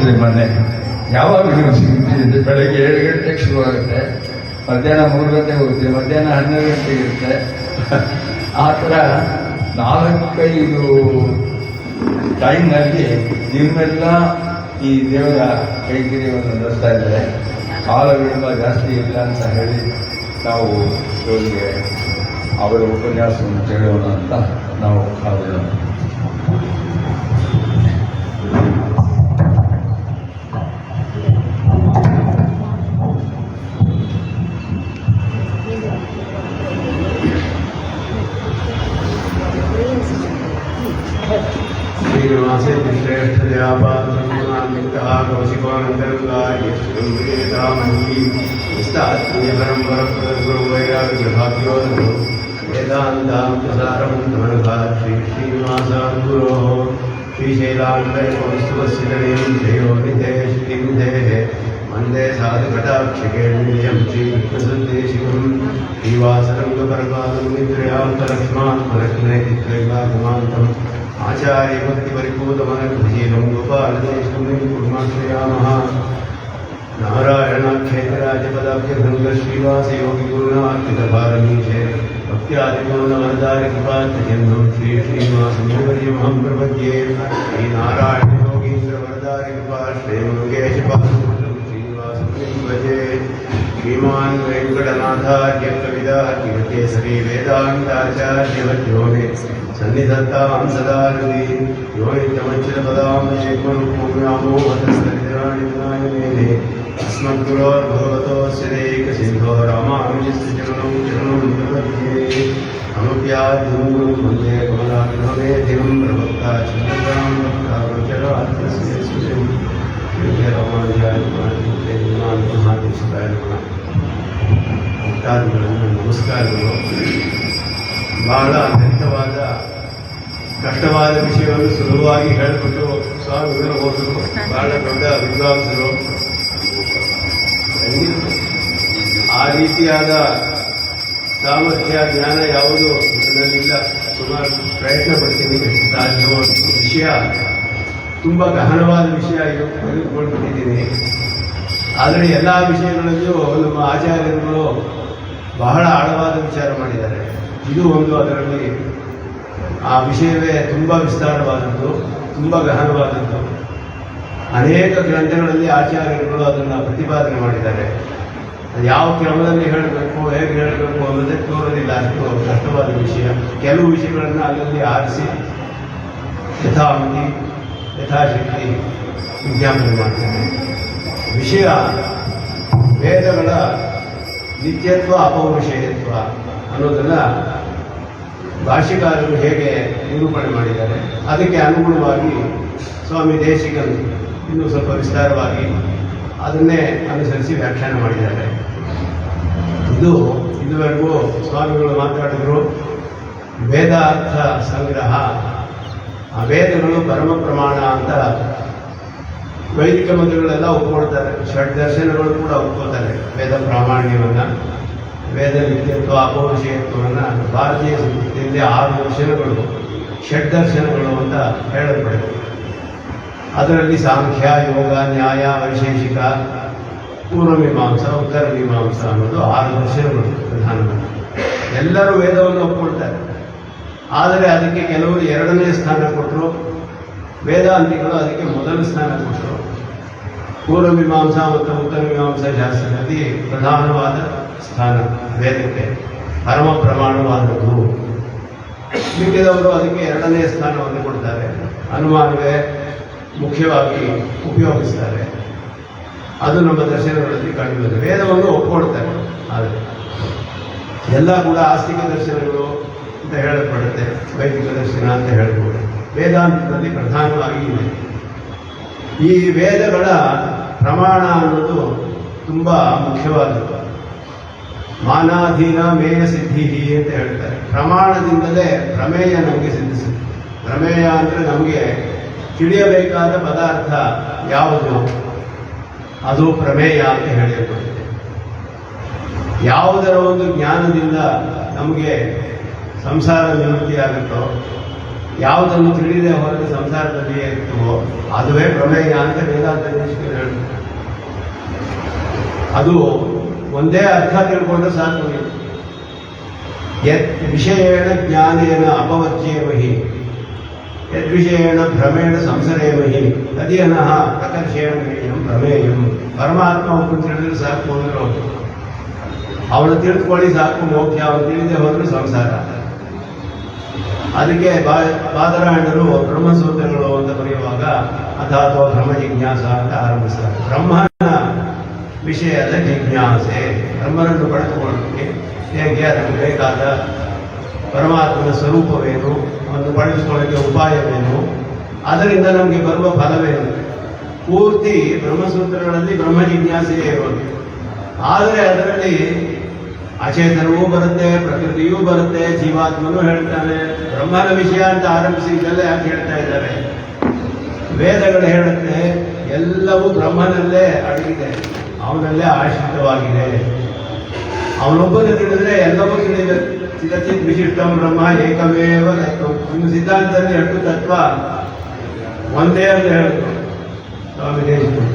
ರಾತ್ರಿ ಮನೆ ಯಾವಾಗಲೂ ಸಿಗುತ್ತೆ. ಬೆಳಗ್ಗೆ 7 ಗಂಟೆಗೆ ಶುರುವಾಗುತ್ತೆ, ಮಧ್ಯಾಹ್ನ 3 ಗಂಟೆಗೆ ಹೋಗುತ್ತೆ, ಮಧ್ಯಾಹ್ನ 12 ಗಂಟೆಗೆ ಇರುತ್ತೆ. ಆ ಥರ 4-5 ಟೈಮ್ನಲ್ಲಿ ನಿಮ್ಮೆಲ್ಲ ಈ ದೇವರ ಕೈಂಕರ್ಯವನ್ನು ನಡೆಸ್ತಾ ಇದ್ದಾರೆ. ಕಾಲವಿಳಂಬ ಜಾಸ್ತಿ ಇಲ್ಲ ಅಂತ ಹೇಳಿ ನಾವು ಇವರಿಗೆ ಅವರ ಉಪನ್ಯಾಸವನ್ನು ಕೇಳೋಣ ಅಂತ ನಾವು ಕಾಲೋಣ. श्रीनिवासे श्रेष्ठतया कौशिकोऽनन्तर्गायस्तात्मीयपरम्परगुरुवैराग्यभाग्योधनो वेदान्तां प्रसारमन्त्रमनघात् श्रीनिवासां गुरोः श्रीशैलान्वयकौस्तुभस्सिदनीं जयोनिधे श्रीनिधेः वन्दे साधुकटाक्षिकेण्यं श्रीकृष्णसन्देशिकं श्रीवासरङ्गपरपादं निद्रयान्तरक्ष्मात्मरत्नेतित्रैलागमान्तम् आचार्यभक्तिपरिपूतमनघ्रजीलं गोपालदेशं कुर्माश्रयामः. नारायणाख्यैतराजपदाभ्यभृङ्गश्रीवासयोगिगुरुणार्पितभारमीशे भक्त्यादिगुणवरदारिकृपात्यजन्मं श्रीश्रीनिवासं प्रपद्ये. श्रीनारायणयोगीन्द्रवरदारिकृपाश्रयमङ्गेशपादं श्रीनिवासं भजे. श्रीमान् वेङ्कटनाथार्य कवितार्किकेसरी वेदान्ताचार्यवर्यो मे सन्निधत्तां सदा हृदि यो नित्यमच्युतपदाम्बुजैर्मनुपूम्यामोहतस्तरितराणि अस्मद्गुरोर्भगवतोऽस्य दैकसिन्धो रामानुजस्य चरणं प्रपद्ये. अमुप्याद्यं वन्दे कमलाभिनवेदिनं प्रवक्ता चन्द्रतां भक्तावचरार्थस्य सुजं रामानुजाय महादेशाय ಭಕ್ತಾದಿಗಳನ್ನು ನಮಸ್ಕಾರಗಳು. ಬಹಳ ಅತ್ಯಂತವಾದ ಕಷ್ಟವಾದ ವಿಷಯವನ್ನು ಸುಲಭವಾಗಿ ಹೇಳಿಬಿಟ್ಟು ಸ್ವಾಮಿಗಳು ಹೋದರು. ಬಹಳ ದೊಡ್ಡ ವಿದ್ವಾಂಸರು. ಆ ರೀತಿಯಾದ ಸಾಮರ್ಥ್ಯ ಜ್ಞಾನ ಯಾವುದು ನನ್ನಲ್ಲಿಲ್ಲ. ಸುಮಾರು ಪ್ರಯತ್ನ ಪಡ್ತೀನಿ ಸಾಧ್ಯವೋ. ವಿಷಯ ತುಂಬ ಗಹನವಾದ ವಿಷಯ ಇದು ತೆಗೆದುಕೊಂಡಿದ್ದೀನಿ. ಆದರೆ ಎಲ್ಲ ವಿಷಯಗಳಲ್ಲೂ ನಮ್ಮ ಆಚಾರ್ಯರುಗಳು ಬಹಳ ಆಳವಾದ ವಿಚಾರ ಮಾಡಿದ್ದಾರೆ. ಇದು ಒಂದು ಅದರಲ್ಲಿ ಆ ವಿಷಯವೇ ತುಂಬ ವಿಸ್ತಾರವಾದದ್ದು, ತುಂಬ ಗಹನವಾದದ್ದು. ಅನೇಕ ಗ್ರಂಥಗಳಲ್ಲಿ ಆಚಾರ್ಯರುಗಳು ಅದನ್ನು ಪ್ರತಿಪಾದನೆ ಮಾಡಿದ್ದಾರೆ. ಅದು ಯಾವ ಕ್ರಮದಲ್ಲಿ ಹೇಳಬೇಕು, ಹೇಗೆ ಹೇಳಬೇಕು ಅನ್ನೋದೇ ತೋರೋದಿಲ್ಲ. ಅಷ್ಟು ಕಷ್ಟವಾದ ವಿಷಯ. ಕೆಲವು ವಿಷಯಗಳನ್ನು ಅಲ್ಲಲ್ಲಿ ಆರಿಸಿ ಯಥಾಮತಿ ಯಥಾಶಕ್ತಿ ವಿಜ್ಞಾಪನೆ ಮಾಡ್ತಾರೆ. ವಿಷಯ ವೇದಗಳ ನಿತ್ಯತ್ವ ಅಪೌರುಷೇಯತ್ವ ಅನ್ನೋದನ್ನು ಭಾಷ್ಯಕಾರರು ಹೇಗೆ ನಿರೂಪಣೆ ಮಾಡಿದ್ದಾರೆ ಅದಕ್ಕೆ ಅನುಗುಣವಾಗಿ ಸ್ವಾಮಿ ದೇಶಿಕನ್ ಇನ್ನೂ ಸ್ವಲ್ಪ ವಿಸ್ತಾರವಾಗಿ ಅದನ್ನೇ ಅನುಸರಿಸಿ ವ್ಯಾಖ್ಯಾನ ಮಾಡಿದ್ದಾರೆ. ಇದುವರೆಗೂ ಸ್ವಾಮಿಗಳು ಮಾತಾಡಿದ್ರು ವೇದಾರ್ಥ ಸಂಗ್ರಹ. ಆ ವೇದಗಳು ಪರಮ ಪ್ರಮಾಣ ಅಂತ ವೈದಿಕ ಮತಗಳೆಲ್ಲ ಒಪ್ಕೊಳ್ತಾರೆ. ಷಡ್ದರ್ಶನಗಳು ಕೂಡ ಒಪ್ಕೊಳ್ತಾರೆ ವೇದ ಪ್ರಾಮಾಣ್ಯವನ್ನು, ವೇದ ನಿತ್ಯತ್ವ ಅಪೌರುಷೇಯತ್ವವನ್ನು. ಭಾರತೀಯ ಸಂಸ್ಕೃತಿಯಲ್ಲಿ 6 ದರ್ಶನಗಳು ಷಡ್ದರ್ಶನಗಳು ಅಂತ ಹೇಳಲ್ಪಡುತ್ತೆ. ಅದರಲ್ಲಿ ಸಾಂಖ್ಯ, ಯೋಗ, ನ್ಯಾಯ, ವೈಶೇಷಿಕ, ಪೂರ್ವಮೀಮಾಂಸ, ಉತ್ತರ ಮೀಮಾಂಸ ಅನ್ನೋದು 6 ದರ್ಶನಗಳು ಪ್ರಧಾನವಾಗಿ. ಎಲ್ಲರೂ ವೇದವನ್ನು ಒಪ್ಕೊಳ್ತಾರೆ. ಆದರೆ ಅದಕ್ಕೆ ಕೆಲವರು 2ನೇ ಸ್ಥಾನ ಕೊಟ್ಟರು, ವೇದಾಂತಿಗಳು ಅದಕ್ಕೆ ಮೊದಲ ಸ್ಥಾನ ಕೊಟ್ಟರು. ಪೂರ್ವಮೀಮಾಂಸಾ ಮತ್ತು ಉತ್ತರ ಮೀಮಾಂಸಾ ಶಾಸ್ತ್ರದಲ್ಲಿ ಪ್ರಧಾನವಾದ ಸ್ಥಾನ ವೇದಕ್ಕೆ, ಪರಮ ಪ್ರಮಾಣವಾದದ್ದು. ಮಿಕ್ಕಿದವರು ಅದಕ್ಕೆ 2ನೇ ಸ್ಥಾನವನ್ನು ಕೊಡ್ತಾರೆ. ಅನುಮಾನವೇ ಮುಖ್ಯವಾಗಿ ಉಪಯೋಗಿಸ್ತಾರೆ. ಅದು ನಮ್ಮ ದರ್ಶನಗಳಲ್ಲಿ ಕಂಡುಬಂದಿದೆ. ವೇದವನ್ನು ಒಪ್ಕೊಳ್ತಾರೆ. ಆದರೆ ಎಲ್ಲ ಕೂಡ ಆಸ್ತಿಕ ದರ್ಶನಗಳು ಅಂತ ಹೇಳಲ್ಪಡುತ್ತೆ, ವೈದಿಕ ದರ್ಶನ ಅಂತ ಹೇಳ್ಬೋದು. ವೇದಾಂತದಲ್ಲಿ ಪ್ರಧಾನವಾಗಿ ಇದೆ. ಈ ವೇದಗಳ ಪ್ರಮಾಣ ಅನ್ನೋದು ತುಂಬ ಮುಖ್ಯವಾದದ್ದು. ಮಾನಾಧೀನ ಮೇಯ ಸಿದ್ಧಿ ಅಂತ ಹೇಳ್ತಾರೆ. ಪ್ರಮಾಣದಿಂದಲೇ ಪ್ರಮೇಯ ನಮಗೆ ಸಿದ್ಧಿಸುತ್ತೆ. ಪ್ರಮೇಯ ಅಂದರೆ ನಮಗೆ ತಿಳಿಯಬೇಕಾದ ಪದಾರ್ಥ ಯಾವುದು, ಅದು ಪ್ರಮೇಯ ಅಂತ ಹೇಳಿರ್ಬೋದು. ಯಾವುದರ ಒಂದು ಜ್ಞಾನದಿಂದ ನಮಗೆ ಸಂಸಾರ ನಿವೃತ್ತಿಯಾಗುತ್ತೋ, ಯಾವುದನ್ನು ತಿಳಿದೇ ಹೊರಗೆ ಸಂಸಾರದಲ್ಲಿಯೇ ಇರ್ತವೋ ಅದುವೇ ಪ್ರಮೇಯ ಅಂತ ವೇದಾಂತದಿಂದ ಅದು ಒಂದೇ ಅರ್ಥ ತಿಳ್ಕೊಂಡ್ರೆ ಸಾಕು. ಯತ್ ವಿಷಯೇಣ ಜ್ಞಾನೇನ ಅಪವರ್ಜ್ಯೇಮಹಿ ಯದ್ವಿಷಯೇಣ ಭ್ರಮೇಣ ಸಂಸರೇಮಹಿ ತದಿಯನಃ ಪ್ರಕರ್ಷೇಣ ಜ್ಞೇಯಂ ಪ್ರಮೇಯಂ. ಪರಮಾತ್ಮ ಒಬ್ಬನು ತಿಳಿದ್ರೆ ಸಾಕು ಅಂದ್ರು, ಅವನು ತಿಳಿದುಕೊಳ್ಳಿ ಸಾಕು ಮೋಕ್ಷ, ಅವನು ತಿಳಿದೇ ಹೋದ್ರೆ ಸಂಸಾರ. ಅದಕ್ಕೆ ಬಾದರಾಯಣರು ಬ್ರಹ್ಮಸೂತ್ರಗಳು ಅಂತ ಬರೆಯುವಾಗ ಅಥಾತ್ವ ಬ್ರಹ್ಮ ಜಿಜ್ಞಾಸ ಅಂತ ಆರಂಭಿಸ್ತಾರೆ. ಬ್ರಹ್ಮನ ವಿಷಯದ ಜಿಜ್ಞಾಸೆ, ಬ್ರಹ್ಮನನ್ನು ಪಡೆದುಕೊಳ್ಳಲಿಕ್ಕೆ ಹೇಗೆ, ಅದಕ್ಕೆ ಬೇಕಾದ ಪರಮಾತ್ಮನ ಸ್ವರೂಪವೇನು, ಒಂದು ಪಡೆದುಕೊಳ್ಳಕ್ಕೆ ಉಪಾಯವೇನು, ಅದರಿಂದ ನಮಗೆ ಬರುವ ಫಲವೇನು, ಪೂರ್ತಿ ಬ್ರಹ್ಮಸೂತ್ರಗಳಲ್ಲಿ ಬ್ರಹ್ಮ ಜಿಜ್ಞಾಸೆಯೇ ಇರೋದು. ಆದರೆ ಅದರಲ್ಲಿ ಅಚೇತನವೂ ಬರುತ್ತೆ, ಪ್ರಕೃತಿಯೂ ಬರುತ್ತೆ, ಜೀವಾತ್ಮನೂ ಹೇಳ್ತಾನೆ. ಬ್ರಹ್ಮನ ವಿಷಯ ಅಂತ ಆರಂಭಿಸಿ ಇದೆಲ್ಲ ಯಾಕೆ ಹೇಳ್ತಾ ಇದ್ದಾರೆ? ವೇದಗಳು ಹೇಳುತ್ತೆ ಎಲ್ಲವೂ ಬ್ರಹ್ಮನಲ್ಲೇ ಅಡಗಿದೆ, ಅವನಲ್ಲೇ ಆಶ್ರಿತವಾಗಿದೆ. ಅವನೊಬ್ಬನು ತಿಳಿದ್ರೆ ಎಲ್ಲವೂ ತಿಳಿಬೇಕು. ಚಿದಚಿತ್ ವಿಶಿಷ್ಟಂ ಬ್ರಹ್ಮ ಏಕಮೇವ ತತ್ವ. ಇನ್ನು ಸಿದ್ಧಾಂತದಲ್ಲಿ 2 ತತ್ವ ಒಂದೇ ಅಂತ ಹೇಳಿದ್ರು ಸ್ವಾಮಿ ದೇಶಿಕರು.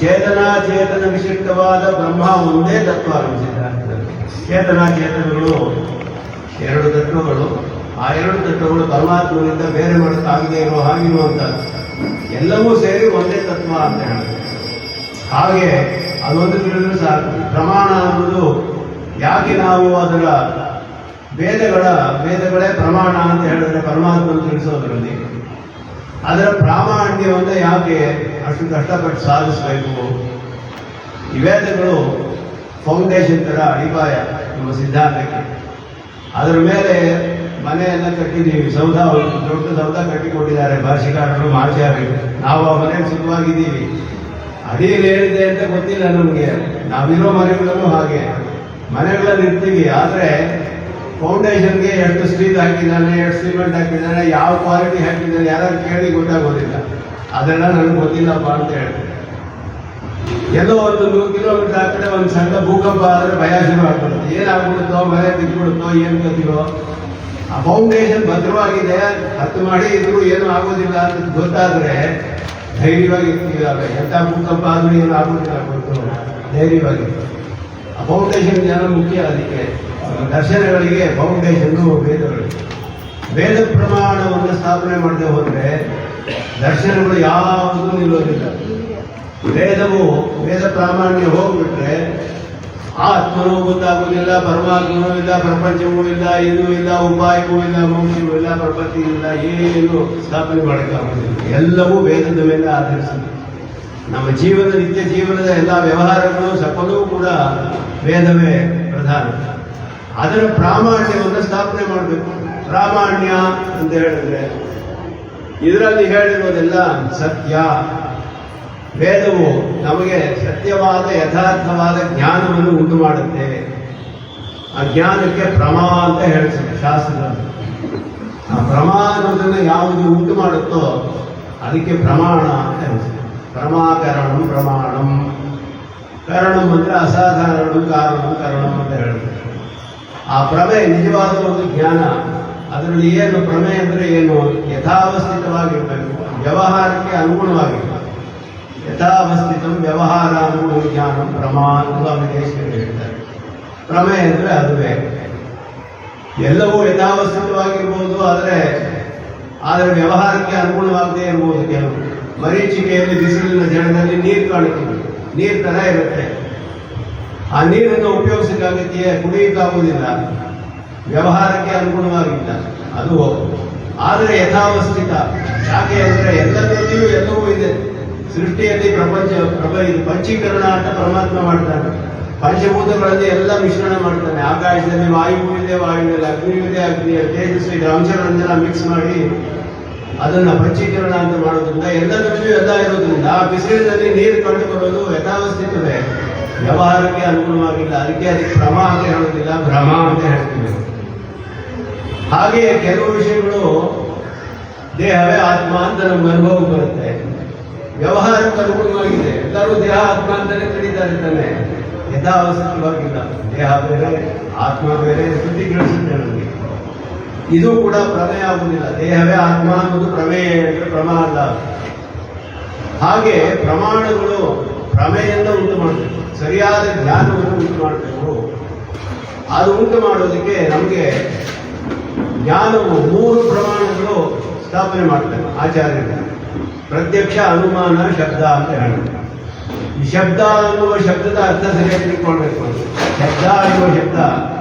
ಚೇತನ ವಿಶಿಷ್ಟವಾದ ಬ್ರಹ್ಮ ಒಂದೇ ತತ್ವ ನಮ್ಮ ಸಿದ್ಧಾಂತದಲ್ಲಿ. ಚೇತನಗಳು 2 ತತ್ವಗಳು. ಆ 2 ತತ್ವಗಳು ಪರಮಾತ್ಮನಿಂದ ಬೇರೆ ಮಾಡೋಕ್ಕಾಗದೇ ಇರೋ ಹಾಗಿರುವಂಥದ್ದು. ಎಲ್ಲವೂ ಸೇರಿ ಒಂದೇ ತತ್ವ ಅಂತ ಹೇಳಿದ್ರು. ಹಾಗೆ ಅದೊಂದು ತಿಳಿದ್ರೆ ಸಾಕು. ಪ್ರಮಾಣ ಅನ್ನೋದು ಯಾಕೆ ನಾವು ಅದರ ವೇದಗಳೇ ಪ್ರಮಾಣ ಅಂತ ಹೇಳಿದ್ರೆ ಪರಮಾತ್ಮನ ತಿಳಿಸೋದ್ರಲ್ಲಿ ಅದರ ಪ್ರಾಮಾಣ್ಯವನ್ನು ಯಾಕೆ ಅಷ್ಟು ಕಷ್ಟಪಟ್ಟು ಸಾಧಿಸಬೇಕು? ಈ ವೇದಗಳು ಫೌಂಡೇಶನ್ ತರ ಅಡಿಪಾಯ ನಮ್ಮ ಸಿದ್ಧಾಂತಕ್ಕೆ. ಅದರ ಮೇಲೆ ಮನೆಯೆಲ್ಲ ಕಟ್ಟಿದ್ದೀವಿ. ದೊಡ್ಡ ಸೌಧ ಕಟ್ಟಿಕೊಟ್ಟಿದ್ದಾರೆ ಭಾಷಿಕಾರರು, ಆಚಾರ್ಯರು. ನಾವು ಆ ಮನೆಗೆ ಸುಖವಾಗಿದ್ದೀವಿ. ಅದೇನು ಹೇಳಿದೆ ಅಂತ ಗೊತ್ತಿಲ್ಲ ನಮಗೆ. ನಾವಿರೋ ಮನೆಗಳಲ್ಲೂ ಹಾಗೆ ಮನೆಗಳಲ್ಲಿ ಇರ್ತೀವಿ. ಆದರೆ ಫೌಂಡೇಶನ್ಗೆ ಎಷ್ಟು ಸ್ಟೀಲ್ ಹಾಕಿದ್ದಾನೆ, ಎಷ್ಟು ಸಿಮೆಂಟ್ ಹಾಕಿದ್ದಾನೆ, ಯಾವ ಕ್ವಾಲಿಟಿ ಹಾಕಿದ್ದಾನೆ ಯಾರು ಕೇಳಿ ಗೊತ್ತಾಗೋದಿಲ್ಲ. ಅದೆಲ್ಲ ನನಗೆ ಗೊತ್ತಿಲ್ಲಪ್ಪ ಅಂತ ಹೇಳ್ತಾರೆ. ಎಲ್ಲೋ ಒಂದು 100 ಕಿಲೋಮೀಟರ್ ಆ ಕಡೆ ಒಂದು ಸಣ್ಣ ಭೂಕಂಪ ಆದರೆ ಭಯ ಶುರು ಆಗ್ಬಿಡುತ್ತೆ. ಏನಾಗ್ಬಿಡುತ್ತೋ, ಮನೆ ಬಿದ್ದುಬಿಡುತ್ತೋ, ಏನು ಗೊತ್ತಿರೋ. ಆ ಫೌಂಡೇಶನ್ ಭದ್ರವಾಗಿದೆ, ಹತ್ತು ಮಾಡಿ ಇದ್ರು ಏನು ಆಗೋದಿಲ್ಲ ಅಂತ ಗೊತ್ತಾದ್ರೆ ಧೈರ್ಯವಾಗಿ ಇರ್ತೀವಿ. ಎಂಥ ಭೂಕಂಪ ಆದ್ರೂ ಏನು ಆಗೋದಿಲ್ಲ ಗೊತ್ತು, ಧೈರ್ಯವಾಗಿ. ಆ ಫೌಂಡೇಶನ್ ಜನ ಮುಖ್ಯ. ಅದಕ್ಕೆ ದರ್ಶನಗಳಿಗೆ ಫೌಂಡೇಶನ್ ವೇದಗಳು. ವೇದ ಪ್ರಮಾಣವನ್ನು ಸ್ಥಾಪನೆ ಮಾಡದೆ ಹೋದ್ರೆ ದರ್ಶನಗಳು ಯಾವುದೂ ನಿಲ್ಲೋದಿಲ್ಲ. ವೇದ ಪ್ರಾಮಾಣ್ಯ ಹೋಗ್ಬಿಟ್ರೆ ಆತ್ಮನೂ ಗೊತ್ತಾಗುವುದಿಲ್ಲ, ಪರಮಾತ್ಮನೂ ಇಲ್ಲ, ಪ್ರಪಂಚವೂ ಇಲ್ಲ, ಇದೂ ಇಲ್ಲ, ಉಪಾಯವೂ ಇಲ್ಲ, ಮೋಕ್ಷವೂ ಇಲ್ಲ, ಪ್ರಪಂಚ ಇಲ್ಲ, ಏನು ಸ್ಥಾಪನೆ ಮಾಡೋಕ್ಕಾಗೋದಿಲ್ಲ. ಎಲ್ಲವೂ ವೇದದ ಮೇಲೆ ಆಧರಿಸಿದೆ. ನಮ್ಮ ನಿತ್ಯ ಜೀವನದ ಎಲ್ಲ ವ್ಯವಹಾರಗಳು ಸಕಲವೂ ಕೂಡ ವೇದವೇ ಪ್ರಧಾನ. ಅದರ ಪ್ರಾಮಾಣ್ಯವನ್ನು ಸ್ಥಾಪನೆ ಮಾಡಬೇಕು. ಪ್ರಾಮಾಣ್ಯ ಅಂತ ಹೇಳಿದ್ರೆ ಇದರಲ್ಲಿ ಹೇಳಿರೋದೆಲ್ಲ ಸತ್ಯ. ವೇದವು ನಮಗೆ ಸತ್ಯವಾದ ಯಥಾರ್ಥವಾದ ಜ್ಞಾನವನ್ನು ಉಂಟು ಮಾಡುತ್ತೆ. ಆ ಜ್ಞಾನಕ್ಕೆ ಪ್ರಮಾ ಅಂತ ಹೇಳ್ತಾರೆ ಶಾಸ್ತ್ರದಲ್ಲಿ. ಆ ಪ್ರಮಾ ಅನ್ನೋದನ್ನು ಯಾವುದು ಉಂಟು ಮಾಡುತ್ತೋ ಅದಕ್ಕೆ ಪ್ರಮಾಣ ಅಂತ ಹೇಳ್ತಾರೆ. ಪ್ರಮಾಕರಣಂ ಪ್ರಮಾಣಂ. ಕರಣಂ ಅಂದ್ರೆ ಅಸಾಧಾರಣ, ಕರಣಂ ಅಂತ ಹೇಳ್ತಾರೆ. ಆ ಪ್ರಮೆ ನಿಜವಾದ ಒಂದು ಜ್ಞಾನ. ಅದರಲ್ಲಿ ಏನು ಪ್ರಮೆ ಅಂದ್ರೆ ಏನು? ಯಥಾವಸ್ಥಿತವಾಗಿರ್ಬೇಕು, ವ್ಯವಹಾರಕ್ಕೆ ಅನುಗುಣವಾಗಿರ್ಬೇಕು. ಯಥಾವಸ್ಥಿತಂ ವ್ಯವಹಾರ ಅನುಗುಣ ಜ್ಞಾನ ಪ್ರಮಾಣ ಹೇಳ್ತಾರೆ. ಪ್ರಮೆ ಅಂದ್ರೆ ಅದುವೇ. ಎಲ್ಲವೂ ಯಥಾವಸ್ಥಿತವಾಗಿರ್ಬೋದು, ಆದರೆ ವ್ಯವಹಾರಕ್ಕೆ ಅನುಗುಣವಾಗದೇ ಇರ್ಬೋದು. ಕೆಲವು ಮರೀಚಿಕೆಯಲ್ಲಿ ಬಿಸಿಲಿನ ಜಳದಲ್ಲಿ ನೀರು ಕಾಣುತ್ತದೆ, ನೀರು ತರ ಇರುತ್ತೆ. ಆ ನೀರನ್ನು ಉಪಯೋಗಿಸಕ್ಕಾಗತ್ತೆಯೇ? ಕುಡಿಯಕ್ಕಾಗುವುದಿಲ್ಲ, ವ್ಯವಹಾರಕ್ಕೆ ಅನುಗುಣವಾಗಿಲ್ಲ ಅದು. ಆದರೆ ಯಥಾವಸ್ಥಿತ. ಯಾಕೆ ಅಂದರೆ ಎಲ್ಲದರಲ್ಲಿಯೂ ಎಲ್ಲವೂ ಇದೆ. ಸೃಷ್ಟಿಯಲ್ಲಿ ಇದು ಪಂಚೀಕರಣ ಅಂತ ಪರಮಾತ್ಮ ಮಾಡ್ತಾನೆ. ಪಂಚಭೂತಗಳಲ್ಲಿ ಎಲ್ಲ ಮಿಶ್ರಣ ಮಾಡ್ತಾನೆ. ಆಕಾಶದಲ್ಲಿ ವಾಯುವು ಇದೆ, ವಾಯುವಿನಲ್ಲಿ ಅಗ್ನಿಯೂ ಇದೆ, ಅಗ್ನಿಯ ತೇಜಸ್ಸು ಇದೆ. ಅಂಶಗಳನ್ನೆಲ್ಲ ಮಿಕ್ಸ್ ಮಾಡಿ ಅದನ್ನ ಪಂಚೀಕರಣ ಅಂತ ಮಾಡೋದ್ರಿಂದ ಎಲ್ಲದರಲ್ಲಿಯೂ ಎಲ್ಲ ಇರೋದ್ರಿಂದ ಆ ಬಿಸಿಲಿನಲ್ಲಿ ನೀರು ಕಂಡು ಬರೋದು ಯಥಾವಸ್ಥಿತವೇ, ವ್ಯವಹಾರಕ್ಕೆ ಅನುಗುಣವಾಗಿಲ್ಲ. ಅದಕ್ಕೆ ಪ್ರಮಾ ಅಂತ ಹೇಳೋದಿಲ್ಲ, ಭ್ರಮ ಅಂತ ಹೇಳ್ತೀವಿ. ಹಾಗೆಯೇ ಕೆಲವು ವಿಷಯಗಳು ದೇಹವೇ ಆತ್ಮ ಅಂತ ನಮ್ಗೆ ಅನುಭವ ಬರುತ್ತೆ. ವ್ಯವಹಾರಕ್ಕೆ ಅನುಗುಣವಾಗಿದೆ. ಎಲ್ಲರೂ ದೇಹ ಆತ್ಮ ಅಂತಾನೆ ತಿಳಿತಾರೆ ತಾನೆ, ಯಥಾವಸ್ಥಿತವಾಗಿಲ್ಲ. ದೇಹ ಬೇರೆ, ಆತ್ಮ ಬೇರೆ, ಶ್ರುತಿ ತಿಳಿಸುತ್ತೆ ನಮಗೆ. ಇದು ಕೂಡ ಪ್ರಮೇಯ ಆಗುವುದಿಲ್ಲ. ದೇಹವೇ ಆತ್ಮ ಅನ್ನೋದು ಪ್ರಮೇಯ ಅಂದರೆ ಪ್ರಮಾ ಅಲ್ಲ. ಹಾಗೆ ಪ್ರಮಾಣಗಳು ಭ್ರಮೆಯನ್ನು ಉಂಟು ಮಾಡಬೇಕು, ಸರಿಯಾದ ಜ್ಞಾನವನ್ನು ಉಂಟು ಮಾಡಬೇಕು. ಅದು ಉಂಟು ಮಾಡೋದಕ್ಕೆ ನಮಗೆ ಜ್ಞಾನವು 3 ಪ್ರಮಾಣಗಳು ಸ್ಥಾಪನೆ ಮಾಡ್ತಾರೆ ಆಚಾರ್ಯರು. ಪ್ರತ್ಯಕ್ಷ, ಅನುಮಾನ, ಶಬ್ದ ಅಂತ ಹೇಳ್ತಾರೆ. ಈ ಶಬ್ದ ಅನ್ನುವ ಶಬ್ದದ ಅರ್ಥ ಸರಿಯಾಗಿ ತಿಳ್ಕೊಳ್ಬೇಕು. ಶಬ್ದ ಅನ್ನುವ ಶಬ್ದ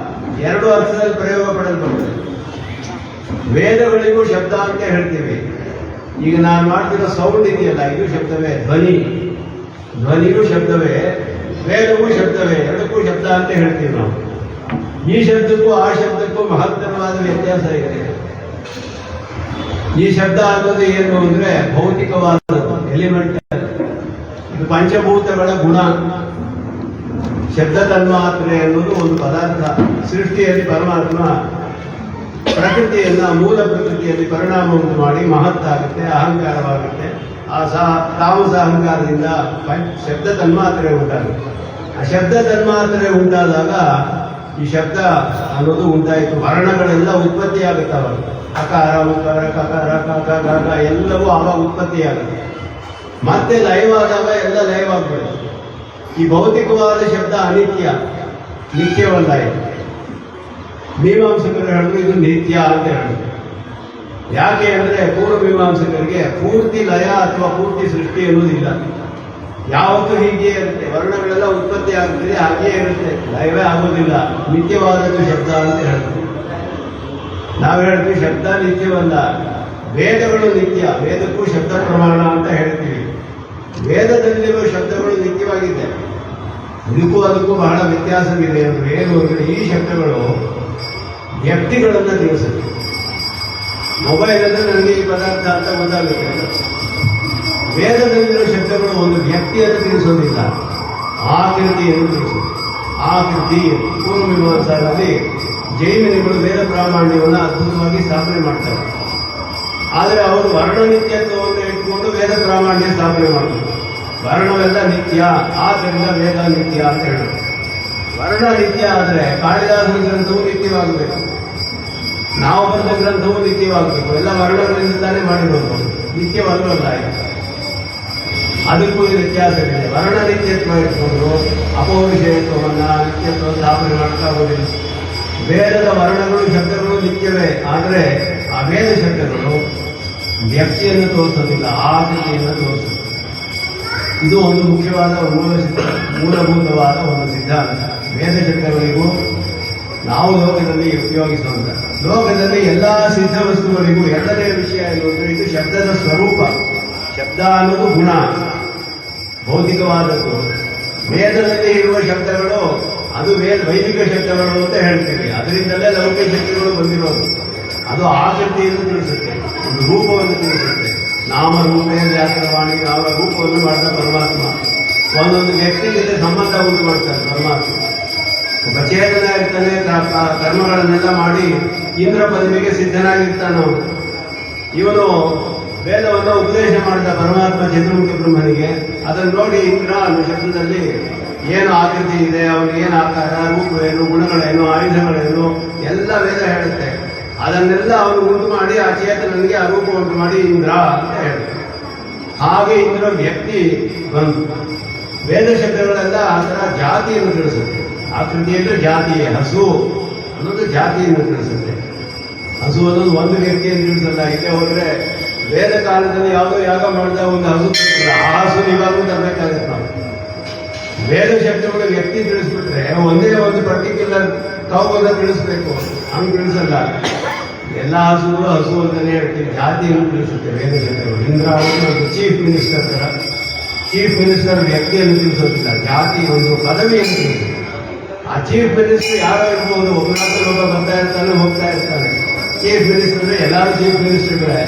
2 ಅರ್ಥದಲ್ಲಿ ಪ್ರಯೋಗ ಪಡೆಯಲ್ಪಡುತ್ತೆ. ವೇದಗಳಿಗೂ ಶಬ್ದ ಅಂತ ಹೇಳ್ತೀವಿ. ಈಗ ನಾನು ಮಾಡ್ತಿರೋ ಸೌಂಡ್ ಇದೆಯಲ್ಲ, ಇದು ಶಬ್ದವೇ. ಧ್ವನಿಗೂ ಶಬ್ದವೇ, ವೇದವೂ ಶಬ್ದವೇ, ಎರಡಕ್ಕೂ ಶಬ್ದ ಅಂತ ಹೇಳ್ತೀವಿ ನಾವು. ಈ ಶಬ್ದಕ್ಕೂ ಆ ಶಬ್ದಕ್ಕೂ ಮಹತ್ತರವಾದ ವ್ಯತ್ಯಾಸ ಇದೆ. ಈ ಶಬ್ದ ಅನ್ನೋದು ಏನು ಅಂದ್ರೆ ಭೌತಿಕವಾದದ್ದು, ಎಲಿಮೆಂಟಲ್. ಇದು ಪಂಚಭೂತಗಳ ಗುಣ. ಶಬ್ದ ತನ್ಮಾತ್ರೆ ಅನ್ನೋದು ಒಂದು ಪದಾರ್ಥ. ಸೃಷ್ಟಿಯಲ್ಲಿ ಪರಮಾತ್ಮ ಪ್ರಕೃತಿಯನ್ನ, ಮೂಲ ಪ್ರಕೃತಿಯಲ್ಲಿ ಪರಿಣಾಮ ಉಂಟು ಮಾಡಿ ಮಹತ್ತಾಗುತ್ತೆ, ಅಹಂಕಾರವಾಗುತ್ತೆ. ಆ ತಾಮಸ ಅಹಂಕಾರದಿಂದ ಶಬ್ದ ತನ್ಮಾತ್ರೆ ಉಂಟಾಗುತ್ತೆ. ಆ ಶಬ್ದ ತನ್ಮಾತ್ರೆ ಉಂಟಾದಾಗ ಈ ಶಬ್ದ ಅನ್ನೋದು ಉಂಟಾಯಿತು. ವರ್ಣಗಳೆಲ್ಲ ಉತ್ಪತ್ತಿಯಾಗುತ್ತವ. ಅಕಾರ, ಉಕಾರ, ಕಕಾರ, ಕಕ, ಎಲ್ಲವೂ ಆವಾಗ ಉತ್ಪತ್ತಿಯಾಗುತ್ತೆ. ಮತ್ತೆ ಲಯವಾದಾಗ ಎಲ್ಲ ಲಯವಾಗ್ಬಿಡುತ್ತೆ. ಈ ಭೌತಿಕವಾದ ಶಬ್ದ ಅನಿತ್ಯ, ನಿತ್ಯವಲ್ಲ. ಇದು ಮೀಮಾಂಸಕರು ಹೇಳಿದ್ರು ಇದು ನಿತ್ಯ ಅಂತ ಹೇಳಿದ್ರು. ಯಾಕೆ ಅಂದ್ರೆ ಪೂರ್ವ ಮೀಮಾಂಸಕರಿಗೆ ಪೂರ್ತಿ ಲಯ ಅಥವಾ ಪೂರ್ತಿ ಸೃಷ್ಟಿ ಅನ್ನೋದಿಲ್ಲ. ಯಾವತ್ತೂ ಹೀಗೆ ಇರುತ್ತೆ. ವರ್ಣಗಳೆಲ್ಲ ಉತ್ಪತ್ತಿ ಆಗುತ್ತದೆ, ಹಾಗೆಯೇ ಇರುತ್ತೆ, ಲಯವೇ ಆಗೋದಿಲ್ಲ. ನಿತ್ಯವಾದದ್ದು ಶಬ್ದ ಅಂತ ಹೇಳ್ತೀವಿ. ನಾವು ಹೇಳ್ತೀವಿ ಶಬ್ದ ನಿತ್ಯವಲ್ಲ, ವೇದಗಳು ನಿತ್ಯ. ವೇದಕ್ಕೂ ಶಬ್ದ ಪ್ರಮಾಣ ಅಂತ ಹೇಳ್ತೀವಿ. ವೇದದಲ್ಲಿರುವ ಶಬ್ದಗಳು ನಿತ್ಯವಾಗಿದೆ. ಇದಕ್ಕೂ ಅದಕ್ಕೂ ಬಹಳ ವ್ಯತ್ಯಾಸವಿದೆ. ಅಂದ್ರೆ ಏನು ಅಂದ್ರೆ ಈ ಶಬ್ದಗಳು ವ್ಯಕ್ತಿಗಳನ್ನು ತಿಳಿಸುತ್ತೆ. ಮೊಬೈಲಲ್ಲಿ ನನಗೆ ಈ ಪದಾರ್ಥ ಅಂತ ಗೊತ್ತಾಗುತ್ತೆ. ವೇದದಲ್ಲಿರೋ ಶಬ್ದಗಳು ಒಂದು ವ್ಯಕ್ತಿಯನ್ನು ತಿಳಿಸೋದಿಲ್ಲ, ಆಕೃತಿಯನ್ನು ತಿಳಿಸುತ್ತೆ. ಆಕೃತಿ ಪೂರ್ವ ಮೀಮಾಂಸದಲ್ಲಿ ಜೈಮಿನಿಗಳು ವೇದ ಪ್ರಾಮಾಣ್ಯವನ್ನು ಅದ್ಭುತವಾಗಿ ಸ್ಥಾಪನೆ ಮಾಡ್ತಾರೆ. ಆದರೆ ಅವರು ವರ್ಣನಿತ್ಯತ್ವವನ್ನು ಇಟ್ಕೊಂಡು ವೇದ ಪ್ರಾಮಾಣ್ಯ ಸ್ಥಾಪನೆ ಮಾಡ್ತಾರೆ. ವರ್ಣವೆಲ್ಲ ನಿತ್ಯ, ಆದ್ದರಿಂದ ವೇದ ನಿತ್ಯ ಅಂತ ಹೇಳೋದು. ವರ್ಣ ನಿತ್ಯ ಆದರೆ ಕಾಳಿದಾಸನ ಗ್ರಂಥವು ನಿತ್ಯವಾಗಬೇಕು, ನಾವು ಬರೆದ ಗ್ರಂಥವು ನಿತ್ಯವಾಗಬೇಕು. ಎಲ್ಲ ವರ್ಣಗಳಿಂದಾನೇ ಮಾಡಿರೋದು, ನಿತ್ಯವಲ್ಲವಲ್ಲ. ಅದಕ್ಕೂ ವ್ಯತ್ಯಾಸವಿದೆ. ವರ್ಣ ನಿತ್ಯತ್ವ ಇಟ್ಕೊಂಡು ಅಪೌರುಷೇಯತ್ವವನ್ನು, ನಿತ್ಯತ್ವ ಸ್ಥಾಪನೆ ಮಾಡ್ತಾ ಹೋಗಿಲ್ಲ. ವೇದದ ವರ್ಣಗಳು, ಶಬ್ದಗಳು ನಿತ್ಯವೇ, ಆದರೆ ಆ ವೇದ ಶಬ್ದಗಳು ವ್ಯಕ್ತಿಯನ್ನು ತೋರಿಸೋದಿಲ್ಲ, ಆಕೃತಿಯನ್ನು ತೋರಿಸೋದು. ಇದು ಒಂದು ಮುಖ್ಯವಾದ ಮೂಲಭೂತವಾದ ಒಂದು ಸಿದ್ಧಾಂತ. ವೇದ ಶಬ್ದಗಳಿಗೂ ನಾವು ಲೋಕದಲ್ಲಿ ಉಪಯೋಗಿಸುವಂತ, ಲೋಕದಲ್ಲಿ ಎಲ್ಲಾ ಸಿದ್ಧ ವಸ್ತುಗಳಿಗೂ ಎರಡನೇ ವಿಷಯ ಏನು ಅಂದ್ರೆ ಇದು ಶಬ್ದದ ಸ್ವರೂಪ. ಶಬ್ದ ಅನ್ನೋದು ಗುಣ, ಭೌತಿಕವಾದದ್ದು. ವೇದದಲ್ಲಿ ಇರುವ ಶಬ್ದಗಳು ಅದು ವೈದಿಕ ಶಬ್ದಗಳು ಅಂತ ಹೇಳ್ತೀವಿ. ಅದರಿಂದಲೇ ಲೌಕಿಕ ಶಬ್ದಗಳು ಬಂದಿರೋದು. ಅದು ಆಕೃತಿಯನ್ನು ತಿಳಿಸುತ್ತೆ, ಒಂದು ರೂಪವನ್ನು ತಿಳಿಸುತ್ತೆ. ನಾಮರೂಪೇ ವ್ಯಾಕರವಾಣಿ, ಅವರ ರೂಪವನ್ನು ಮಾಡಿದ ಪರಮಾತ್ಮ. ಒಂದೊಂದು ವ್ಯಕ್ತಿ ಜೊತೆ ಸಂಬಂಧ ಉಂಟು ಮಾಡ್ತಾರೆ ಪರಮಾತ್ಮ. ಒಬ್ಬ ಚೇತನ ಇರ್ತಾನೆ, ಕರ್ಮಗಳನ್ನೆಲ್ಲ ಮಾಡಿ ಇಂದ್ರ ಪದವಿಗೆ ಸಿದ್ಧನಾಗಿರ್ತಾನೆ ಅವನು. ಇವನು ವೇದವನ್ನು ಉಪದೇಶ ಮಾಡಿದ ಪರಮಾತ್ಮ ಚಂದ್ರಮುಖ ಬ್ರಹ್ಮನಿಗೆ. ಅದನ್ನು ನೋಡಿ ಇಂದ್ರ ಅನ್ನೋ ಶಬ್ದದಲ್ಲಿ ಏನು ಆಕೃತಿ ಇದೆ, ಅವನಿಗೆ ಏನು ಆಕಾರ, ರೂಪವೇನು, ಗುಣಗಳೇನು, ಆಯುಧಗಳೇನು ಎಲ್ಲ ವೇದ ಹೇಳುತ್ತೆ. ಅದನ್ನೆಲ್ಲ ಅವನು ಉಂಟು ಮಾಡಿ ಆ ಚೇತನನಿಗೆ ಆ ರೂಪ ಉಂಟು ಮಾಡಿ ಇಂದ್ರ ಅಂತ ಹೇಳ್ತಾರೆ. ಹಾಗೆ ಇಂದ್ರ ವ್ಯಕ್ತಿ ಬಂತು. ವೇದ ಶಬ್ದಗಳೆಲ್ಲ ಆ ಥರ ಜಾತಿಯನ್ನು ತಿಳಿಸುತ್ತೆ. ಆಕೃತಿಯಲ್ಲಿ ಜಾತಿಯೇ. ಹಸು ಅನ್ನೋದು ಜಾತಿಯನ್ನು ತಿಳಿಸುತ್ತೆ. ಹಸು ಅನ್ನೋದು ಒಂದು ವ್ಯಕ್ತಿಯನ್ನು ತಿಳಿಸಲ್ಲ. ಇಲ್ಲೇ ಹೋದ್ರೆ ವೇದ ಕಾಲದಲ್ಲಿ ಯಾವುದೋ ಯಾಗ ಮಾಡಿದ ಒಂದು ಹಸು, ಆ ಹಸು ಇವಾಗೂ ತರಬೇಕಾಗುತ್ತೆ ನಾವು. ವೇದ ಶಬ್ದಗಳು ವ್ಯಕ್ತಿ ತಿಳಿಸ್ಬಿಟ್ರೆ ಒಂದೇ ಒಂದು ಪರ್ಟಿಕ್ಯುಲರ್ ಕೌವನ್ನು ತಿಳಿಸ್ಬೇಕು, ಹಂಗೆ ತಿಳಿಸಲ್ಲ. ಎಲ್ಲ ಹಸುಗಳು ಹಸು ಅಂತಾನೆ ಹೇಳ್ತೀವಿ. ಜಾತಿಯನ್ನು ತಿಳಿಸುತ್ತೆ ವೇದ ಶಬ್ದಗಳು. ಇಂದ್ರ ಅವರು ಚೀಫ್ ಮಿನಿಸ್ಟರ್ ತರ. ಚೀಫ್ ಮಿನಿಸ್ಟರ್ ವ್ಯಕ್ತಿಯನ್ನು ತಿಳಿಸೋದಿಲ್ಲ, ಜಾತಿ ಒಂದು ಪದವಿಯನ್ನು ತಿಳಿಸುತ್ತೆ. ಆ ಚೀಫ್ ಮಿನಿಸ್ಟರ್ ಯಾರೋ ಇರ್ಬೋದು, ಒಬ್ಬನಾದ್ರೂ ಒಬ್ಬ ಬರ್ತಾ ಇರ್ತಾನೆ, ಹೋಗ್ತಾ ಇರ್ತಾನೆ. ಚೀಫ್ ಮಿನಿಸ್ಟರ್ ಎಲ್ಲರೂ ಚೀಫ್ ಮಿನಿಸ್ಟರ್ಗಳೇ.